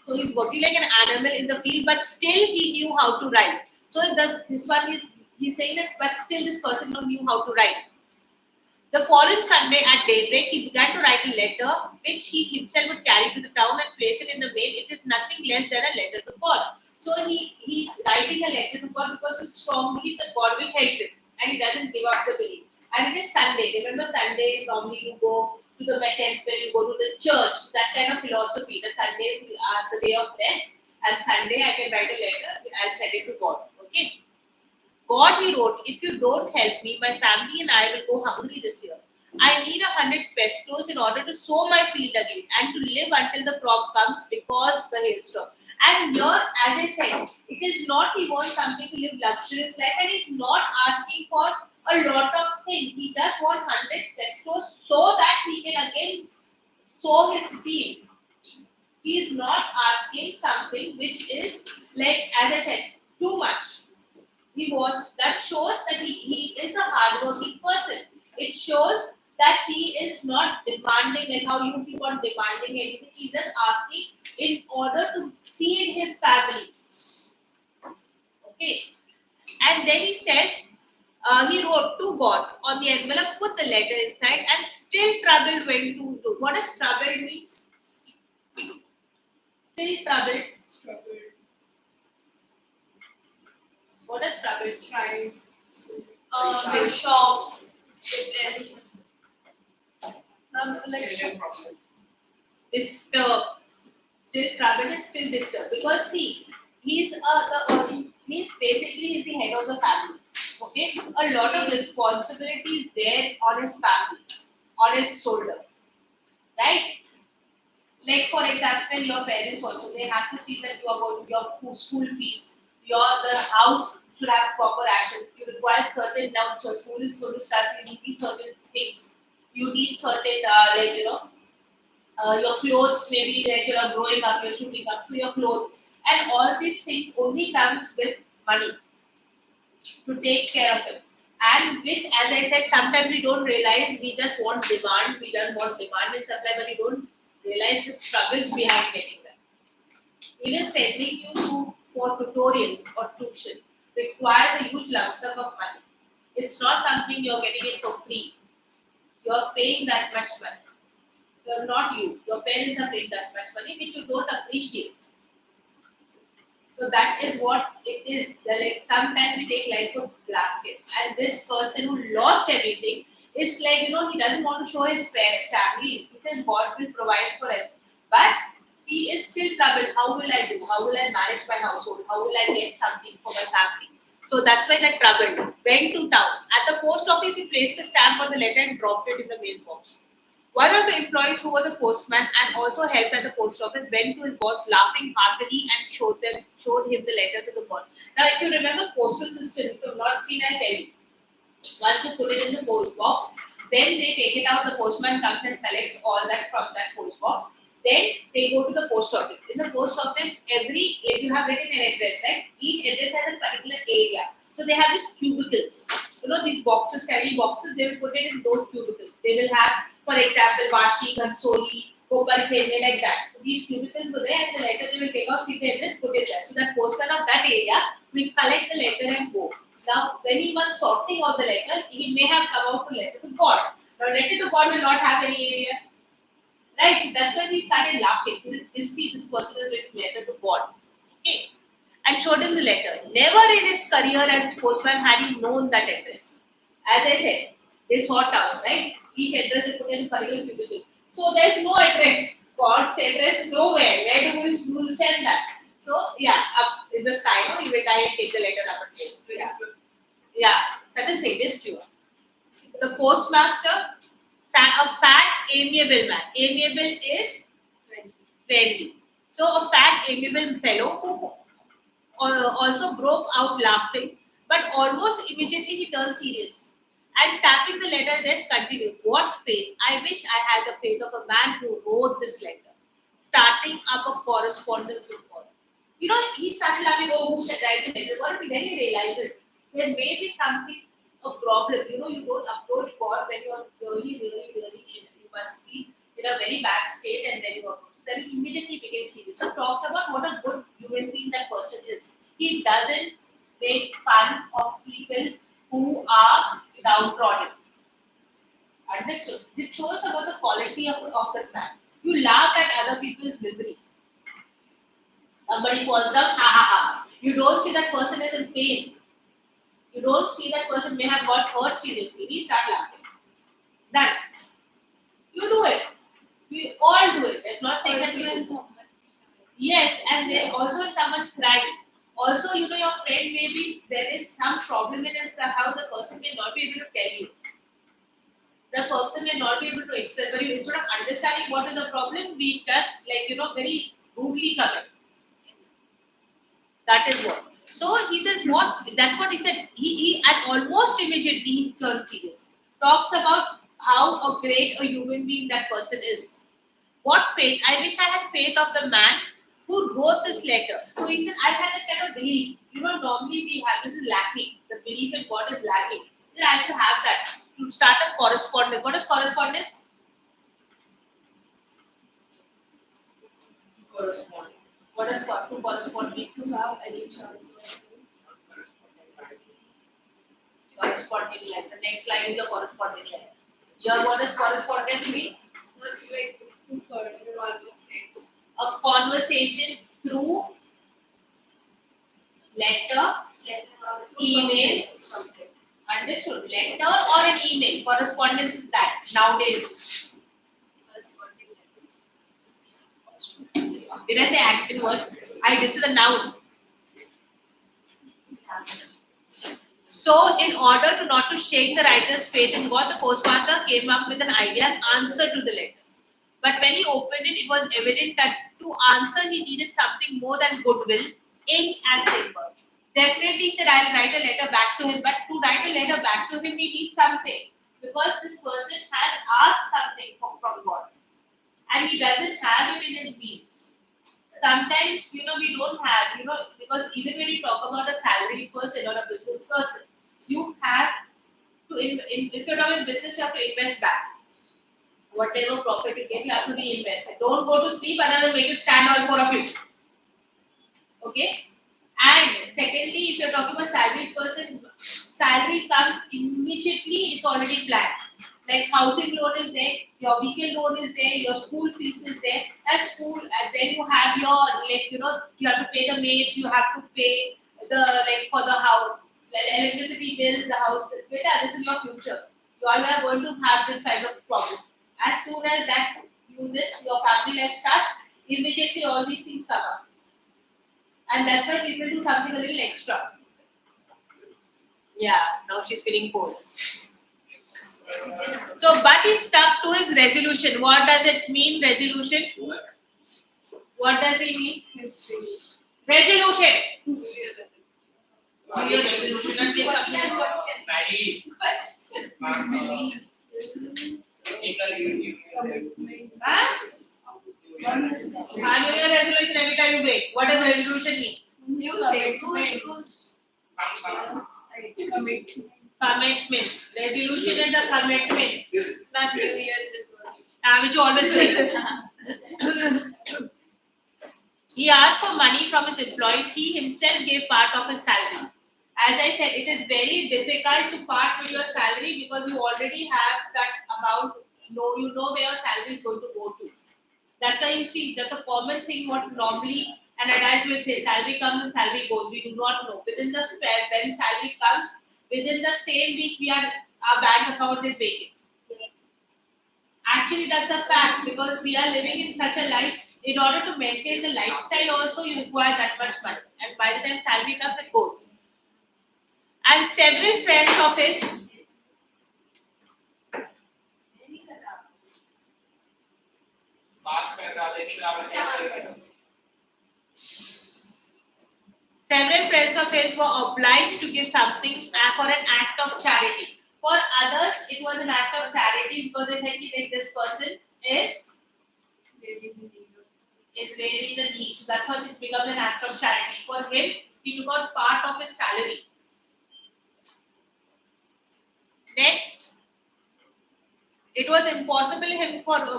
So he's working like an animal in the field, but still he knew how to write. So this one is he's saying that, but still this person knew how to write. The following Sunday at daybreak, he began to write a letter which he himself would carry to the town and place it in the mail. It is nothing less than a letter to God. So he's writing a letter to God because it's strong belief that God will help him and he doesn't give up the belief. And it is Sunday. Remember, Sunday normally you go to the temple, you go to the church, that kind of philosophy. That Sundays are the day of rest, and Sunday I can write a letter, I'll send it to God. Okay. God, he wrote, if you don't help me, my family and I will go hungry this year. I need 100 pesos in order to sow my field again and to live until the crop comes because the hailstorm. And here, as I said, it is not he wants something to live luxurious life and he's not asking for a lot of things. He just wants 100 pesos so that he can again sow his field. He is not asking something which is like, as I said, too much. He wants that shows that he is a hardworking person. It shows that he is not demanding like how you keep on demanding anything. He's just asking in order to feed his family. Okay. And then he says he wrote to God on the envelope, put the letter inside, and still troubled when to do. What does troubled means? Still troubled. Struggled, What does troubled mean? tried, Very shocked, depressed. Like Still a problem. Disturbed. Still troubled is still disturbed because see, he's basically he's the head of the family. Okay, a lot of responsibility is there on his family, on his shoulder, right? Like for example, your parents also they have to see that you are going your school fees, the house should have proper actions. You require certain now your school is going to start. You need certain things. You need certain your clothes maybe like you're growing up, you're shooting up, so your clothes and all these things only comes with money to take care of it. And which, as I said, sometimes we don't realize we just want demand, we don't want demand and supply, but we don't realize the struggles behind getting them. Even sending you to for tutorials or tuition requires a huge lump sum of money. It's not something you're getting it for free. You're paying that much money. Not you. Your parents are paying that much money, which you don't appreciate. So that is what it is. Like sometimes we take life for granted, and this person who lost everything is like he doesn't want to show his family. He says God will provide for us, but he is still troubled. How will I do? How will I manage my household? How will I get something for my family? So that's why that troubled. Went to town. At the post office, he placed a stamp on the letter and dropped it in the mailbox. One of the employees who was a postman and also helped at the post office went to his boss laughing heartily and showed him the letter to the boss. Now, if you remember postal system, if you have not seen, I tell you. Once you put it in the post box, then they take it out. The postman comes and collects all that from that post box. Then they go to the post office. In the post office, if you have written an address, right? Each address has a particular area. So they have these cubicles. These boxes, tiny boxes, they will put it in those cubicles. They will have, for example, Vashi, Kansoli, Gopal Khene, like that. So these cubicles were there and the letter they will take out, see the address, put it there. So that postman of that area will collect the letter and go. Now, when he was sorting out the letter, he may have come out with letter to God. Now, letter to God will not have any area. Right? That's why he started laughing. This person has written letter to God. Okay. And showed him the letter. Never in his career as postman had he known that address. As I said, they sort out, right? Each address they put in a particular cubicle. So there's no address. God's address is nowhere. Where do you send that? So yeah, up in the sky, you will die and take the letter up and yeah. Yeah, such a sadist you are. The postmaster, a fat, amiable man. Amiable is friendly. So a fat, amiable fellow who also broke out laughing, but almost immediately he turned serious. And tapping the letter desk continued. What faith! I wish I had the faith of a man who wrote this letter, starting up a correspondence with God. You know, he started laughing, oh, who should write the letter? What if then he realizes there may be something, a problem. You know, you don't approach God when you're really, you must be in a very bad state and then you approach. Then he immediately became serious. So talks about what a good human being that person is. He doesn't make fun of people who are downtrodden. Understood? It shows about the quality of the man. You laugh at other people's misery. Somebody falls down, ha ha ha. You don't see that person is in pain. You don't see that person may have got hurt seriously. We start laughing. Done. You do it. We all do it. It's not saying that we do. Yes, and then also when someone cries, also you know your friend maybe there is some problem in his how the person may not be able to tell you. The person may not be able to express, but you instead of understanding what is the problem, we just like very rudely comment. That is what. So he says what? That's what he said. He and almost immediately he turned serious. Talks about how a great a human being that person is. What faith? I wish I had faith of the man who wrote this letter. So he said, I had a kind of belief. You know, normally we have this is lacking. The belief in God is lacking. Then I should have that to start a correspondence. What is correspondence? Corresponding. What does to correspond mean? To have any chance of Corresponding letter. The next line is the corresponding letter. Here, what does correspondence mean? like to further conversate. A conversation through letter, email. Understood? Letter or an email. Correspondence is that nowadays. Did I say action word? This is a noun. So, in order to not to shake the writer's faith in God, the postmaster came up with an idea, an answer to the letters. But when he opened it, it was evident that to answer he needed something more than goodwill, ink and paper. Definitely he said, I'll write a letter back to him, but to write a letter back to him, he needs something. Because this person has asked something from God. And he doesn't have it in his means. Sometimes, we don't have, because even when you talk about a salary person or a business person, you have to, if you're talking business, you have to invest back. Whatever profit you get, you have to reinvest it. Don't go to sleep, other than make you stand all four of you. Okay? And secondly, if you're talking about salary person, salary comes immediately, it's already planned. Like housing loan is there, your vehicle loan is there, your school fees is there, and school, and then you have your, you have to pay the maids, you have to pay the, for the house, the electricity bill, the house bill. Beta, this is your future. You all are going to have this kind of problem. As soon as that uses your family life starts, immediately all these things come up. And that's why people do something a little extra. Yeah, now she's feeling cold. So, but he stuck to his resolution. What does it mean, resolution? What does it mean? history. Resolution. Annual resolution every time you break. What does resolution mean? Commitment. Resolution is a commitment. Not New Year's resolution. Which you always do. He asked for money from his employees. He himself gave part of his salary. As I said, it is very difficult to part with your salary because you already have that amount. You know where your salary is going to go to. That's why you see, that's a common thing what normally an adult will say, salary comes and salary goes. We do not know. Within the spread, when salary comes, within the same week, our bank account is vacant. Actually, that's a fact because we are living in such a life. In order to maintain the lifestyle also, you require that much money. And by the time salary comes, it goes. And several friends of his were obliged to give something for an act of charity. For others, it was an act of charity because they said this person is is really the need. That's why it becomes an act of charity. For him, he took out part of his salary. Next, it was impossible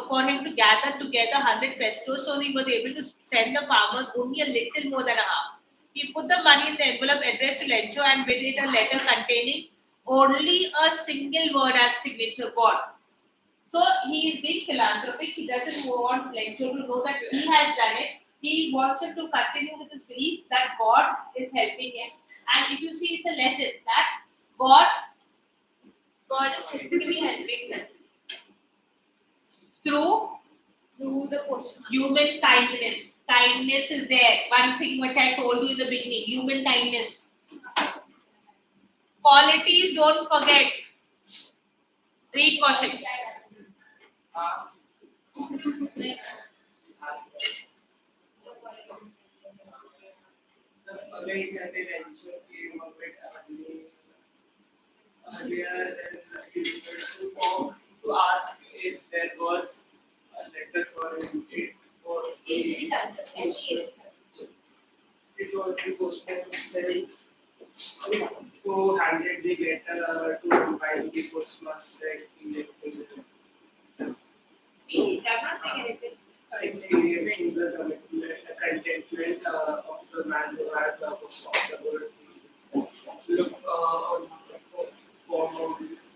for him to gather together 100 pesos, so he was able to send the farmers only a little more than a half. He put the money in the envelope addressed to Lencho and with it a letter containing only a single word as signature, God. So he is being philanthropic. He doesn't want Lencho to know that he has done it. He wants him to continue with his belief that God is helping him. And if you see, it's a lesson that God is typically helping them through through the postmaster. human kindness. Kindness is there. One thing which I told you in the beginning, human kindness. Qualities, don't forget. Read questions. Again, certain answer came a bit earlier than usual to ask if there was a letter for him. It was SC it was the postman himself who handed the letter to him by the postmaster experiencing Please, I'm not saying anything. experiencing the contentment of the man who has a possible look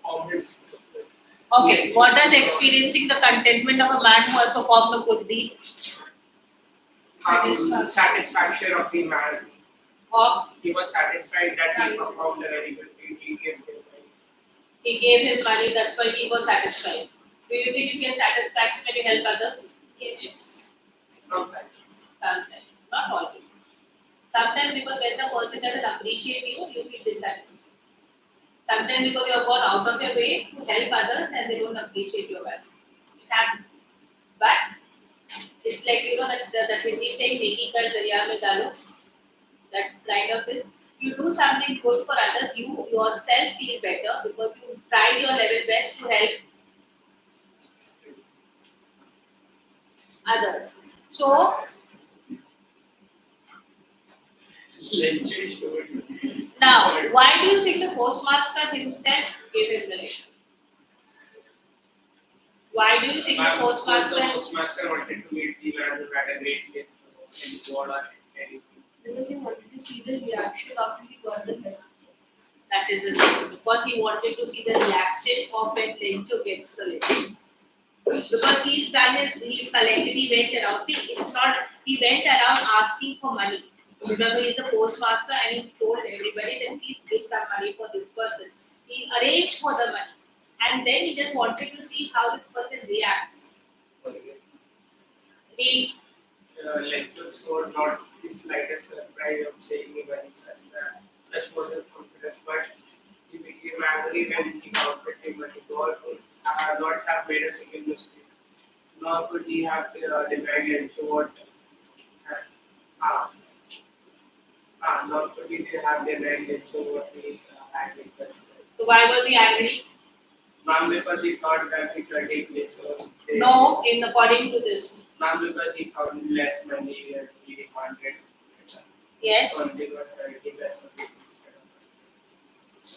on his Okay, what does experiencing the contentment of a man who has performed a good deed satisfaction of the man. of? He was satisfied that he performed a very good deed. He gave him money, that's why he was satisfied. Do you think you get satisfaction when you help others? Yes. Sometimes. Sometimes, not always. Sometimes because when the person doesn't appreciate you, you feel dissatisfied. Sometimes because you have gone out of your way to help others and they don't appreciate your value. It happens. But it's like, you know, that Hindi saying, "Neki kar darya mein dalo." That kind of thing. You do something good for others, you yourself feel better because you tried your level best to help others. So, now, why do you think the postmaster himself gave him the letter? Why do you think the postmaster? Postmaster wanted to meet the man who had a great gift in God or anything. Because he wanted to see the reaction after he got the letter. That is the reason. Because he wanted to see the reaction of when Lencho gets the letter. Because he's done it, he's collected, he went around. See, it's not, he went around asking for money. Remember, he's a postmaster and he told everybody that please give some money for this person. He arranged for the money. And then he just wanted to see how this person reacts. He Lectures were not the slightest surprise of saying even such was his confidence, but he became angry when he doubted him, but God could not have made a single mistake, nor could he have denied him to what nor could he have denied him to what he had requested. So why was he angry? Ma'am, because he thought that it would take place. So No, in according to this. Ma'am, because he found less money and he wanted Yes. only was 70 less money instead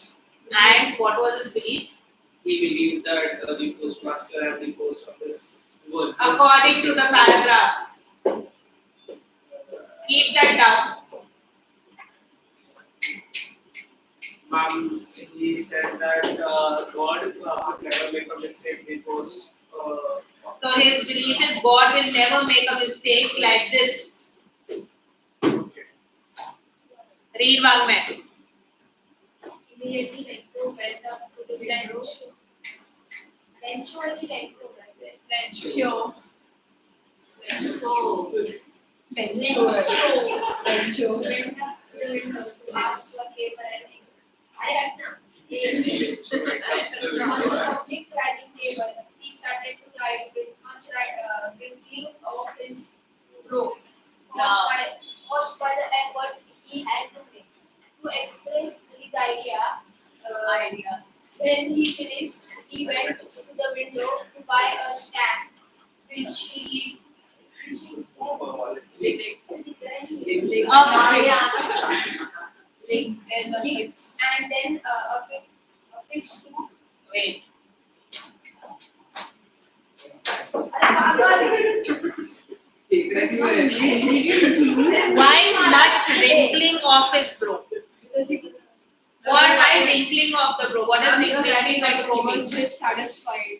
of. And what was his belief? He believed that the postmaster and the post office would. According to the paragraph. Keep that down. Ma'am, he said that God would never make a mistake in post. So his belief is God will never make a mistake like this. Okay. Read Wagman. Immediately Lencho went up to the window. Lencho or Lencho? Lencho. Lencho went up to the window to ask for paper and ink. On the public writing table, he started to write with much wrinkling of his brow, caused by the effort he had to make to express his idea. When he finished, he went to the window to buy a stamp, which he And then affix to. Wait. Why much wrinkling of his brow? Because he was. Why wrinkling of the brow? What does wrinkling of the brow mean? was dissatisfied.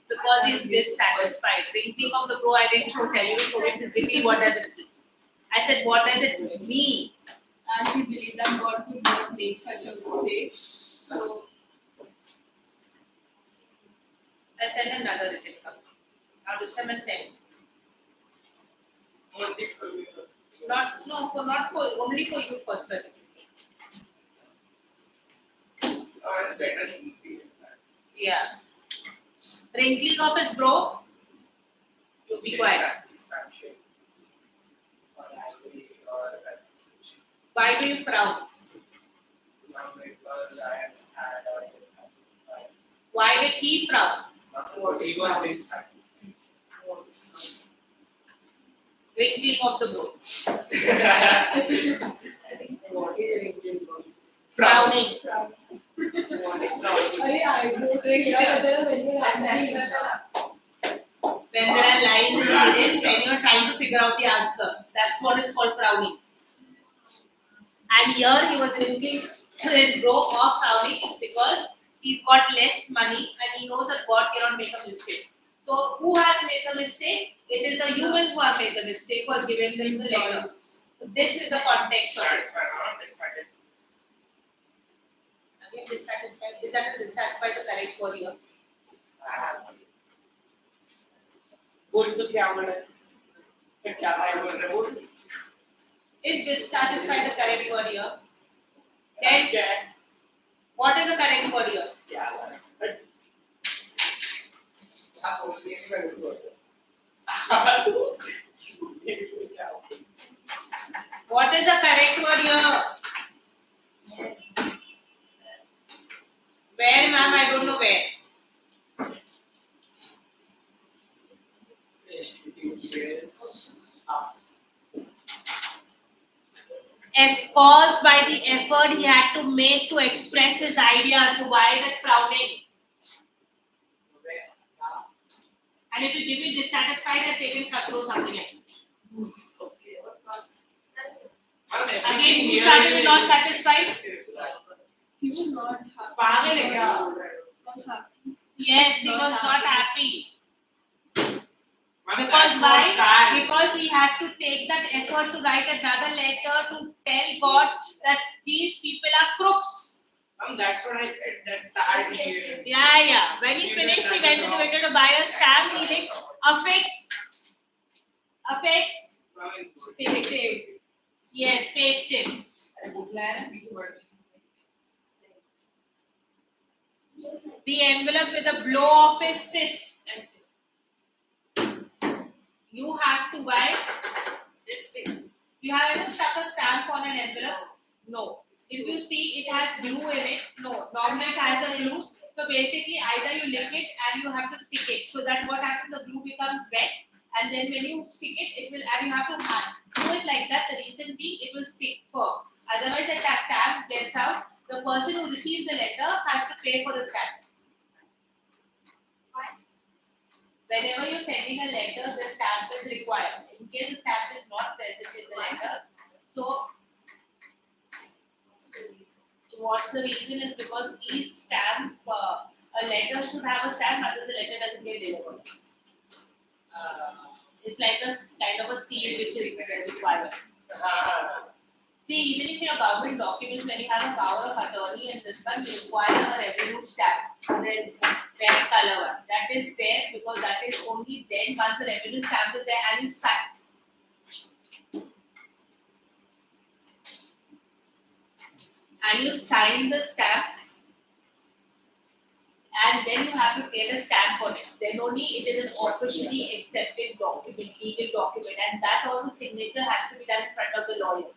Because he is dissatisfied. Wrinkling of the brow, I didn't show tell you. So physically, what does it mean? I said, what does it mean? And he believed that God could not make such a mistake. So I'll send another written copy. Now this time I'll send. Not for only for you first. Yeah. Wrinkling of his brow. You be quiet. Why do you frown? Why did he frown? Wrinkling of the brow. Frowning. When there are lines in it, when you are trying to figure out the answer, that's what is called frowning. And here he was wrinkling his brow of frowning is because he's got less money and he knows that God cannot make a mistake. So who has made the mistake? It is the humans who have made the mistake, who have given them the letters. So this is the context of it. Again, dissatisfied. Is that a dissatisfied the correct word here? Is dissatisfied the correct word here? Then what is the correct word here? What is the correct word here? Where, ma'am? I don't know where. And caused by the effort he had to make to express his idea. So why that frowning? And if you give me dissatisfied, then they can throw something at you. Again, who started with not satisfied? he was not happy. Not happy. Yes, he was not happy. Because why? Because he had to take that effort to write another letter to tell God that these people are crooks. That's what I said. That's sad. Yeah. When he finished, he went to the window to buy a stamp. He did affixed. Pasted. Yes, pasted. The envelope with a blow of his fist. You have to buy. You have ever stuck a stamp on an envelope? No. If you see it has glue in it, no. Normally it has a glue. So basically either you lick it and you have to stick it. So that what happens, the glue becomes wet. And then when you stick it, it will, and you have to do it like that. The reason being, it will stick firm. Otherwise, the stamp gets out. The person who receives the letter has to pay for the stamp. Whenever you're sending a letter, the stamp is required. In case the stamp is not present in the letter, so what's the reason is because each stamp, a letter should have a stamp, otherwise the letter doesn't get delivered. It's like a kind of a seal which is required. See, even if in a government documents, when you have a power of attorney and this one, you require a revenue stamp, red color one. That is there because that is only then once the revenue stamp is there and you sign. And you sign the stamp, and then you have to get a stamp on it. Then only it is an officially accepted document, legal document, and that also signature has to be done in front of the lawyer.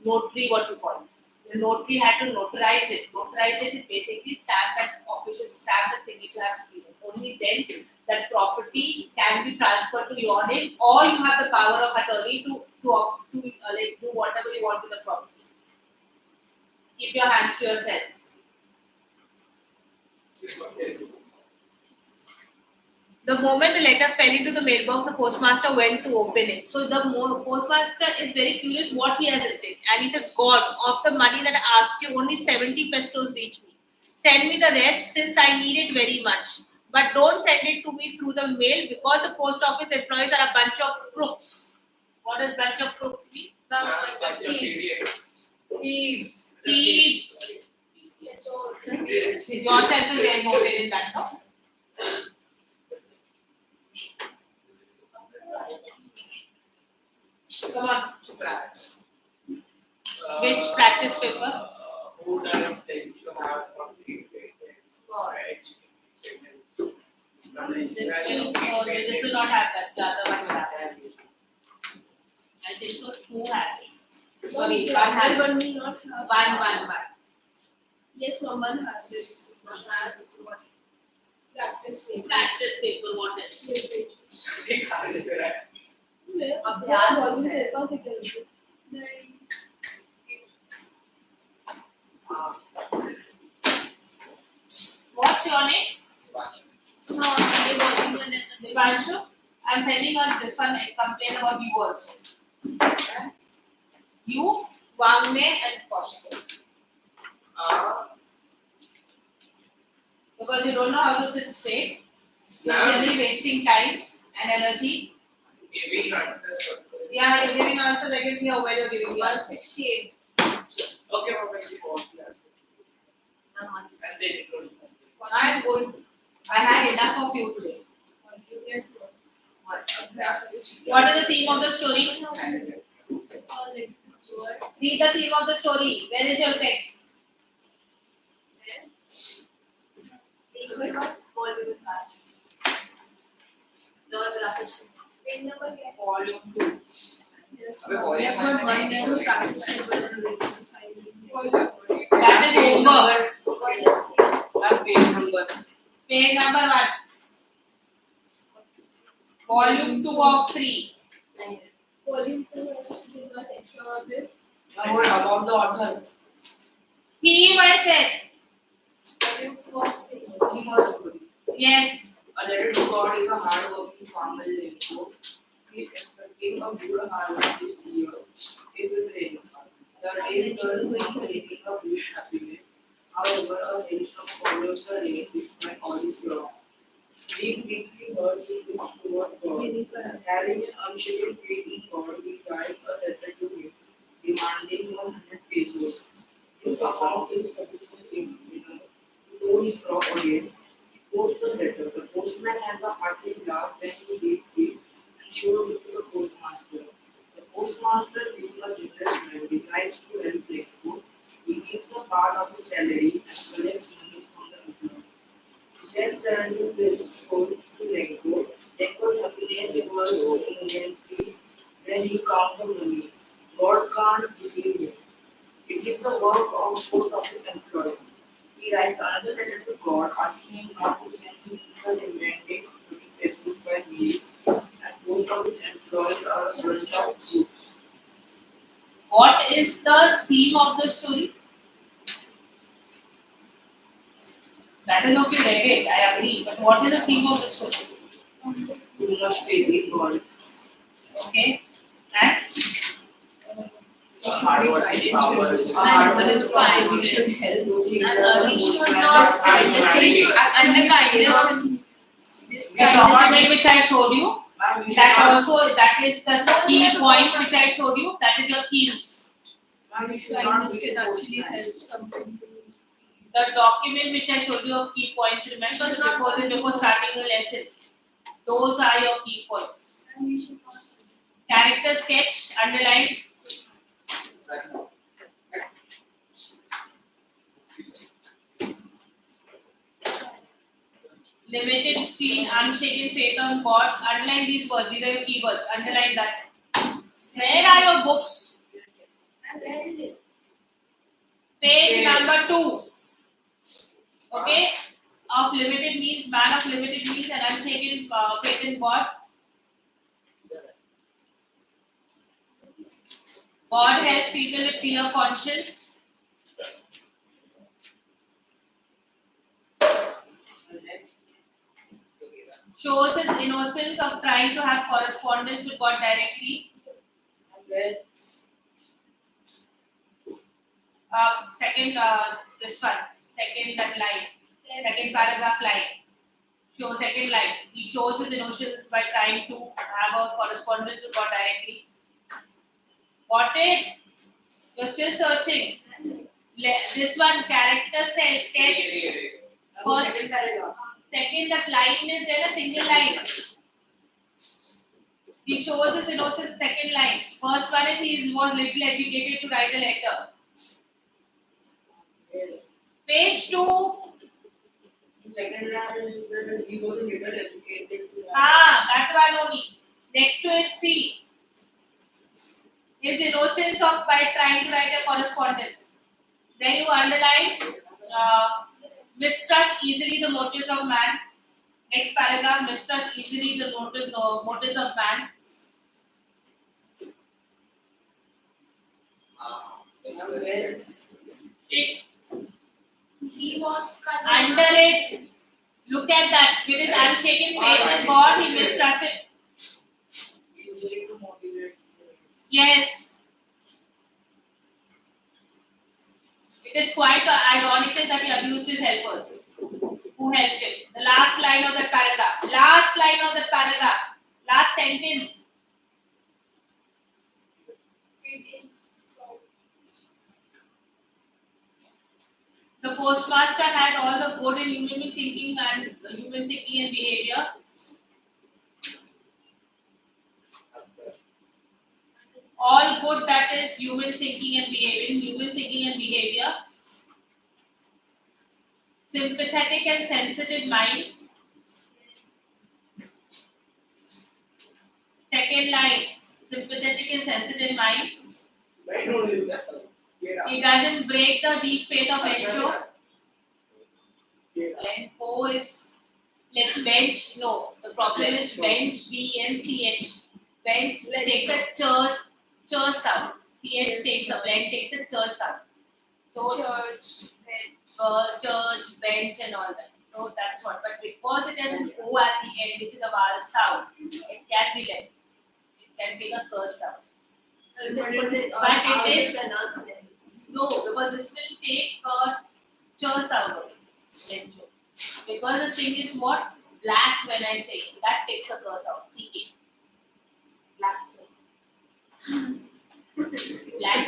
Notary, what you call it. The notary had to notarize it. Notarize it is basically stamp and official stamp and signature has to be done. only then that property can be transferred to your name, or you have the power of attorney to like do whatever you want with the property. Keep your hands to yourself. The moment the letter fell into the mailbox, the postmaster went to open it. So the postmaster is very curious what he has written. And he says, God, of the money that I asked you, only 70 pesos reach me. Send me the rest since I need it very much. But don't send it to me through the mail because the post office employees are a bunch of crooks. What does bunch of crooks mean? Bunch of thieves. Thieves. Thieves. Yourself is very motive in that song. Come on. Which practice paper? Who does tend to have complete This will not have that. The other one will have that. I think so. Two has it. Sorry, one has One will not have. one. Yes, ma'am, one has it. One has what? Practice paper. Practice paper. What else? अभ्यास paper से करोगे नहीं What's your name? Divanshu. I'm sending on this one a complaint about you also. You, Wangme and Kaushik. Because you don't know how to sit straight. You're really wasting time and energy. Giving answer. Yeah, you're giving answers. I can see how well you're giving the answer. 168. Okay, and then it goes. I'm good. I had enough of you today. Yes, What is the theme of the story? Read the theme of the story. Where is your text? Volume 2. That is homework. Page number 1. Volume 2 of 3. Volume 2 has extra of it. What about the author? Theme I said. Volume 2 of 3. Yes. A letter to God is a hard-working farmer in India. He is expecting a good harvest this year. It will rain. The rain does not bring a big happiness. However, a hailstorm follows the rain despite all his wrong. He quickly heard his looks toward God. Having an unshaken faith in God, he writes a letter to him, demanding 100 pesos. This amount is sufficient to show his crop again. He posts the letter. The postman has a hearty laugh when he reads it and showed it to the postmaster. The postmaster, being a generous man, decides to help Lenko. He gives a part of his salary and collects money from the employee. He sends a new place to Lenko. Lenko's happiness was immediately when he counts the money. God can't deceive him. It is the work of post office employees. He writes another letter to God asking him not to send him the remaining 20 pesos by mail, and post office employees are a bunch of crooks. What is the theme of the story? That is okay, read it. I agree. But what is the theme of the story? You must faith in God. Okay. And You should be guided to someone is fine, you should help. And he should not just understand this the subordinate which I showed you, that is the key point which I showed you. That is your themes. this kindness can actually help someone to The document which I showed you of key points. Remember before starting the lesson. Those are your key points. and we should not Character sketch, underline. Limited faith, unshaken faith on God. Underline these words. These are your keywords. Underline that. Where are your books? and where is it? Page number 2. Okay. of limited means, man of limited means and unshaken faith in God. God helps people with clear conscience. Shows his innocence of trying to have correspondence with God directly. Second, this one, second that line, second paragraph line. Show second line. He shows his innocence by trying to have a correspondence with God directly. Got it? You're still searching. This one, character sketch. First, second, that line is there a single line. He shows his innocence, second line. First one is he was little educated to write a letter. Page 2. Second line, he was a little educated. That one only. Next to it, see. His innocence of by trying to write a correspondence. Then you underline, mistrust easily the motives of man. Next paragraph, mistrust easily the motives of man. It He was under it. Look at that. With his unshaken faith in God, he mistrusted. Easily to motivate. Yes. It is quite ironical that he abused his helpers who helped him. The last line of that paragraph. Last line of that paragraph. Last sentence. it is The postmaster had all the good in human thinking and behavior. All good that is human thinking and behavior. Sympathetic and sensitive mind. Second line, sympathetic and sensitive mind. He doesn't break the deep faith of Encho. Lenko is let's bench. No, the problem is bench. BNCH. Bench takes a church sound. CH takes a blend takes a church sound. So church, church, bench, and all that. So that's what. But because it doesn't go at the end, which is a vowel sound, it can be left. It can be a curse sound. but it is announced. No, because this will take a church sound only. Because the thing is what? Black when I say that takes a curse out. CK. Black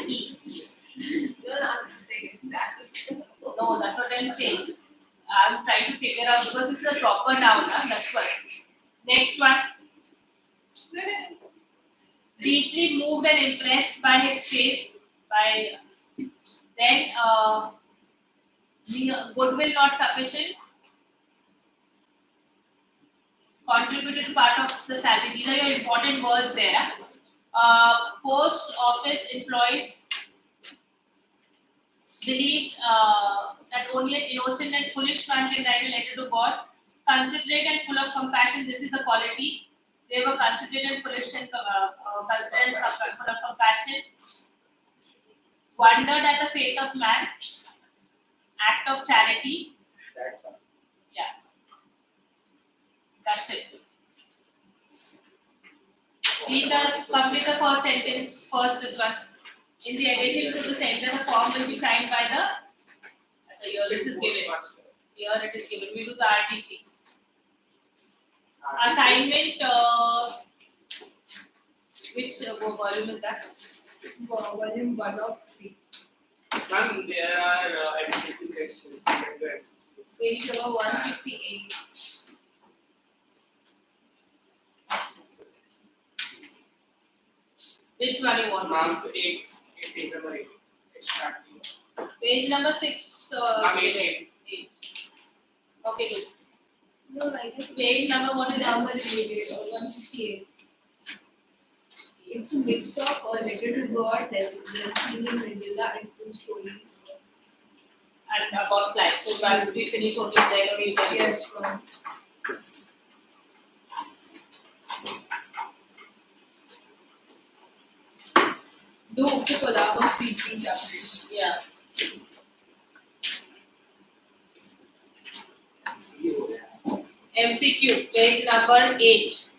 tea. You're not saying that. No, that's what I'm saying. I'm trying to figure out because it's a proper noun. That's why. Next one. Deeply moved and impressed by his faith. Then goodwill not sufficient. Contributed to part of the salary. These are your important words there. Post office employees believed that only an innocent and foolish man can write a letter to God. Considerate and full of compassion. This is the quality. They were considerate and foolish and full of compassion. Wondered at the faith of man. Act of charity. Yeah. That's it. Read the complete the first sentence. First, this one. In the addition to the sentence, the form will be signed by the. Here this is given. Here it is given. We do the RTC. Assignment. Which volume is that? Volume 1 of 3. Ma'am, there are additional questions. Page number 168. Which one you want? Ma'am, 8 page number 8. Extracting. Page number 6. Ma'am, 8. Okay, good. No, I guess Page number what is number that? is 168. It's a mix of a letter to God, Destiny, Mandela, and 2 stories. and about client. So once we finish only then only you can. Yes. Do. It's a collab of three chapters. Yeah. MCQ, page number 8.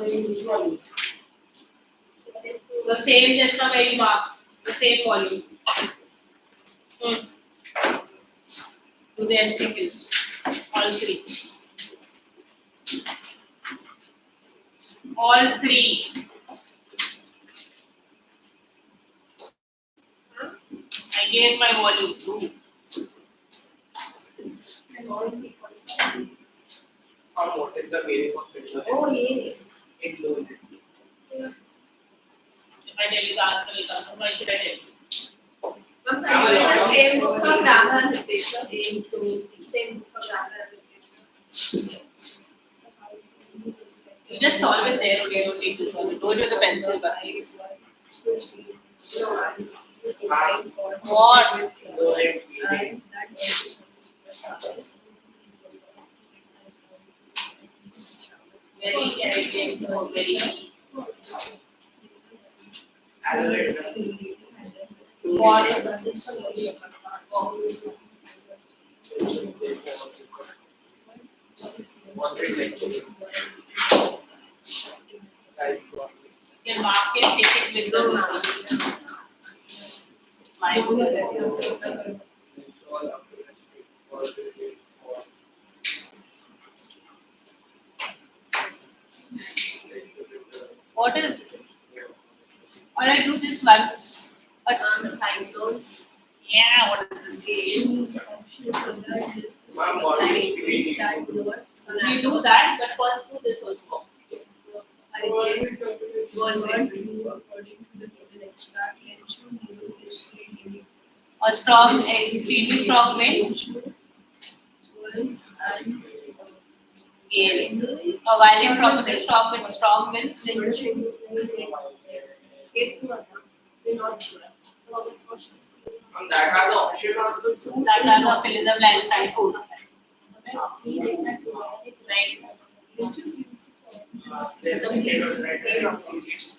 Which one? The same just now where you mark. The same volume. Do the MCQs. All three. All three. I gave my volume. Do. What is the meaning of it? Oh, yeah. Include. If I tell you the answer will come. Why should I tell you? The same book for grammar and literature. Same book for grammar and literature. You just solve it there only. You don't need to solve it. Don't use the pencil, guys. What? Very arrogant. Very. What? You can mark it, take it with the What is? Or I do this once. But cyclones. yeah, what is this? Use the option for that is the lines that lower. We do that, but first do this also. I gave one word to according to the given extract and show you history in A strong, extremely strong wind. was and Gale. A violent tropical storm with strong winds. And that are the option of the two. That are the fill in the blanks and food. Right. Then the scale of right is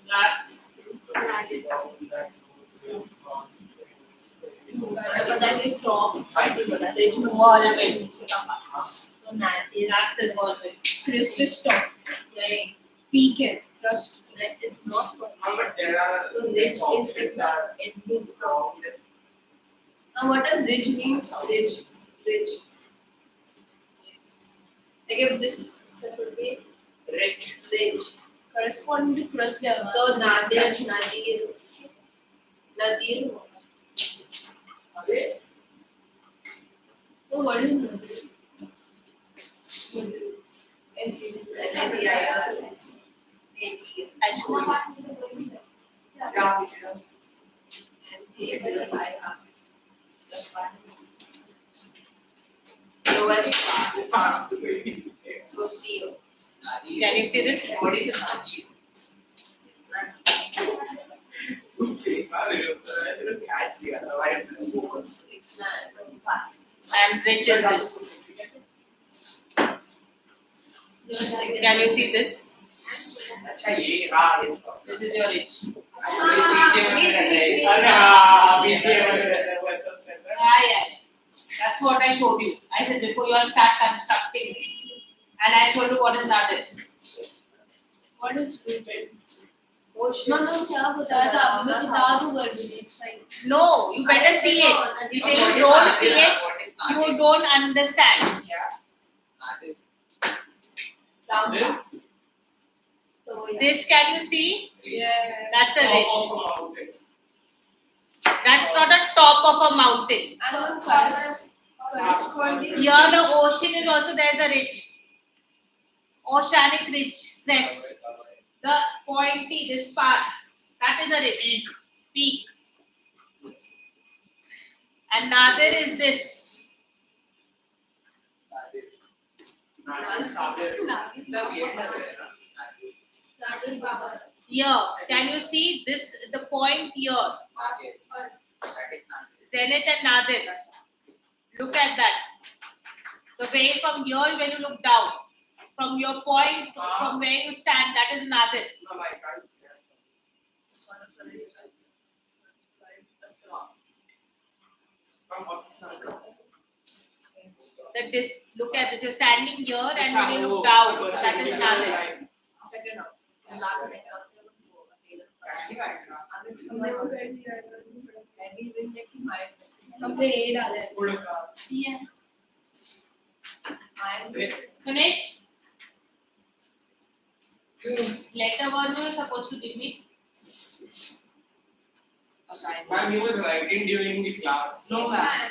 Last. Whirlwind. That's the whirlwind. Christus stop. Like pecan. Crust that is not for But there are ridge is like the ending. What does ridge mean? Ridge. Like if this would be ridge. Corresponding to crust level. So nadir. So what is nadir? So see. Can you see this? What is the Nadir? And rich is this. Can you see this? This is your rich. Yeah. That's what I showed you. I said before you all start constructing. And I told you what is nadir. What is क्या बताया था आपने बता दो word it's fine. No, you better see it. If you don't see it, you don't understand. This can you see? Yeah. That's a ridge. That's not a top of a mountain. And corresponding. Here the ocean is also there, the ridge. Oceanic ridge, crest. The pointy, this part, that is a ridge. Peak. And nadir is this. Here, can you see this? The point here. Zenith and nadir. Look at that. The way from here, when you look down, from your point, from where you stand, that is nadir. That this, look at this. You're standing here, and when you look down, that is nadir. Finish. Letter 1 you are supposed to give me. Ma'am, he was writing during the class. No, ma'am.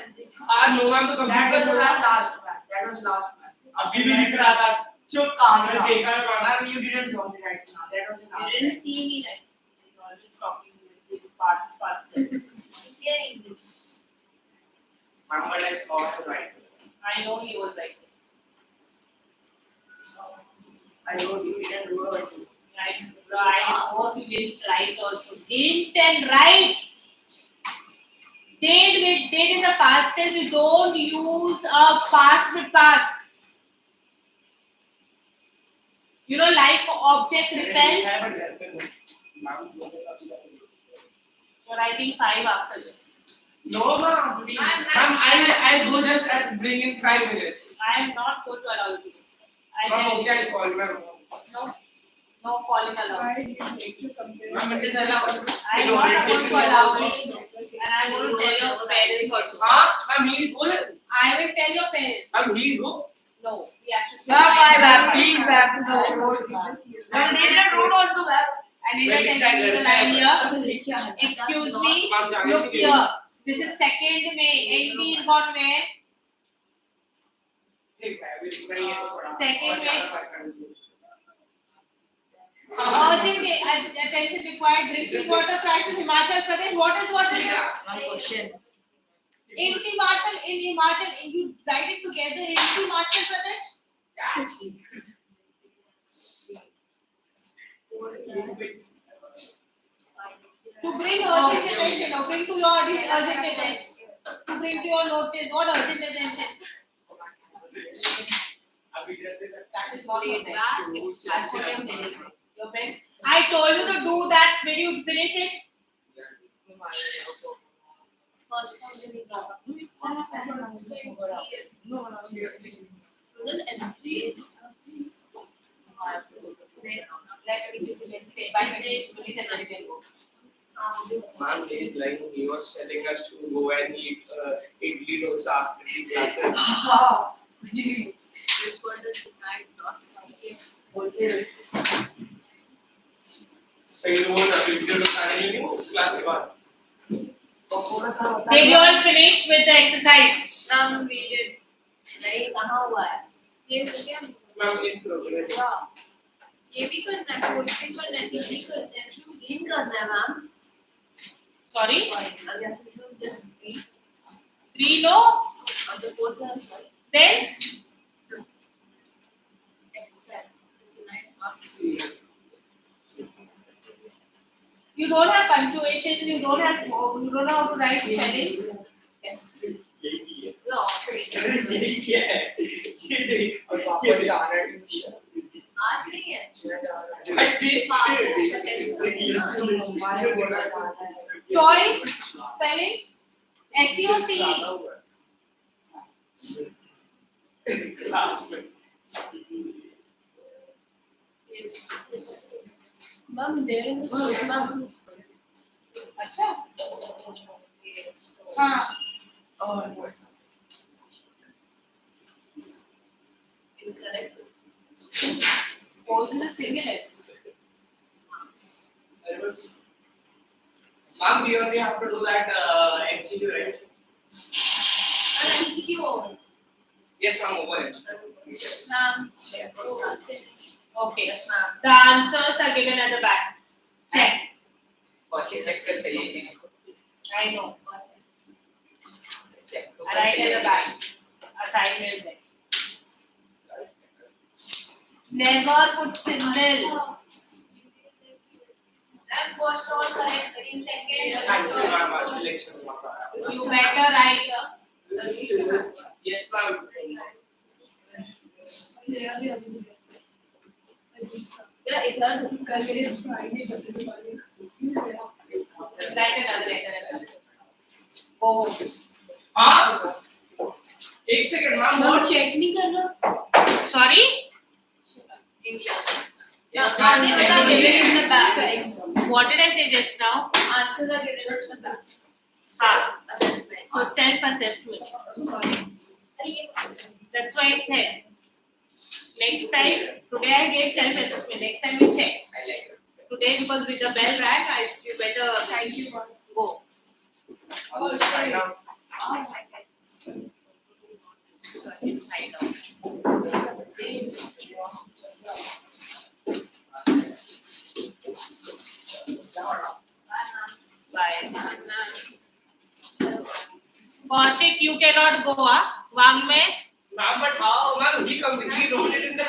No, ma'am, तो That was computer ma'am last, ma'am. That was last, ma'am. अभी भी लिख रहा था. चुप मैंने काम देखा है ma'am. Ma'am, you didn't saw me right now. That was the last. You didn't see me like. You always talking with the parts. Yeah, English. Ma'am, but I saw him writing. I know he was like. I wrote you didn't do it. I hope you didn't write also. Didn't and write. Did in the past tense. We don't use a past with past. You know, like object repels. You're writing 5 after this. No, ma'am. Ma'am, I go just and bring in 5 minutes. I am not going to allow you. Ma'am, okay, I'll call ma'am. No calling allowed. Why did you make you compare? Ma'am, it is allowed. I am not going to allow you. And I am going to tell your parents also. Ma'am, he go there. I will tell your parents. Ma'am, he go. No, we have to say. Please, ma'am. No. Ma'am, they didn't wrote also, ma'am. And if I tell you the line here, excuse me, look here. This is 2nd May. NP is gone where? Second Urgent attention required. Drinking water crisis. Himachal Pradesh. What is water? One question. In Himachal, you write it together. In Himachal Pradesh. To bring urgent attention, or bring to your urgent attention. To bring to your notice. What urgent attention? That is not your best. That's what I'm telling you. Your best. I told you to do that when you finish it. Ma'am, like he was telling us to go and eat idli dosa after the classes. This word is denied, not serious. So you know the idli dosa and you class ke baad. Did you all finish with the exercise? Now we did. नहीं कहाँ हुआ है? ये हो गया? Ma'am, in progress. ये भी करना है, कोड भी करना है, ये भी करना है, ग्रीन करना है ma'am. Sorry? Just green. 3 no? और the fourth class one. Then? Except this night not See. You don't have punctuation, you don't know how to write spelling. no. आज नहीं है. Choice, spelling, SEOCE. Ma'am, there in the story, ma'am. अच्छा? हाँ. Incorrect. Pose is a single S. Ma'am, Ma'am, you only have to do that MCQ, right? MCQ over. Yes, ma'am, over it. Ma'am. Okay. Yes, ma'am. The answers are given at the back. Check. Kaushik check कर सही है I know. check तो Right at the back. Assignment there. Never put symbol. And first all correct. In second. Thank you, ma'am. Actually, lecture. You better write. Yes, ma'am. Write another letter. Go home. हाँ? एक second ma'am ma'am और check नहीं करना. Sorry? English. Yeah, Answers are given in the back. What did I say just now? Answers are given in the back. Assessment. Assessment. Self-assessment. Sorry. That's why I said. Next time, today I gave self-assessment. Next time we check. I like it Today because with the bell rang, you better Thank you, ma'am. go. Oh, sorry. ma'am. I know. Bye. Kaushik, you cannot go, Wang mein. Ma'am, but how? Ma'am, he wrote it in the